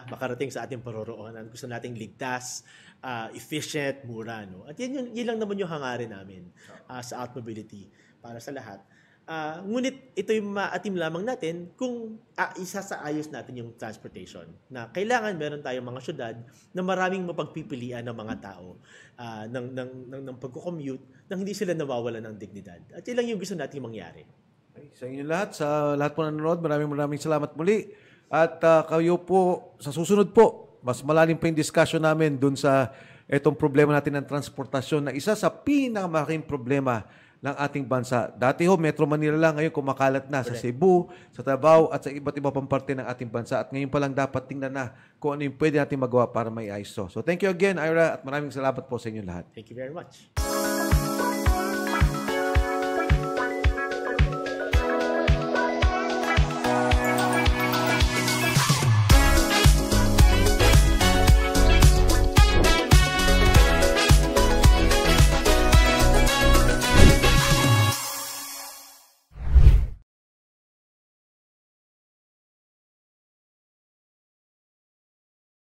makarating sa ating paroroonan. Gusto nating ligtas, efficient, mura. No? At yun lang naman yung hangarin namin sa Alt Mobility para sa lahat. Ngunit ito yung maatim lamang natin kung isasaayos natin yung transportation. Na kailangan meron tayong mga syudad na maraming mapagpipilian ng mga tao ng pagko-commute nang hindi sila nawawalan ng dignidad. At yun lang yung gusto natin mangyari. Okay, sa inyo lahat, sa lahat po nanonood, maraming salamat muli. At kayo po, sa susunod po, mas malalim pa yung discussion namin dun sa itong problema natin ng transportasyon na isa sa pinakamalaking problema ng ating bansa. Dati Metro Manila lang, ngayon kumakalat na sa Cebu, sa Davao, at sa iba't iba pang parte ng ating bansa. At ngayon pa lang dapat tingnan na kung ano yung pwede natin magawa para may ayos to. So thank you again, Ira, at maraming salamat po sa inyo lahat. Thank you very much.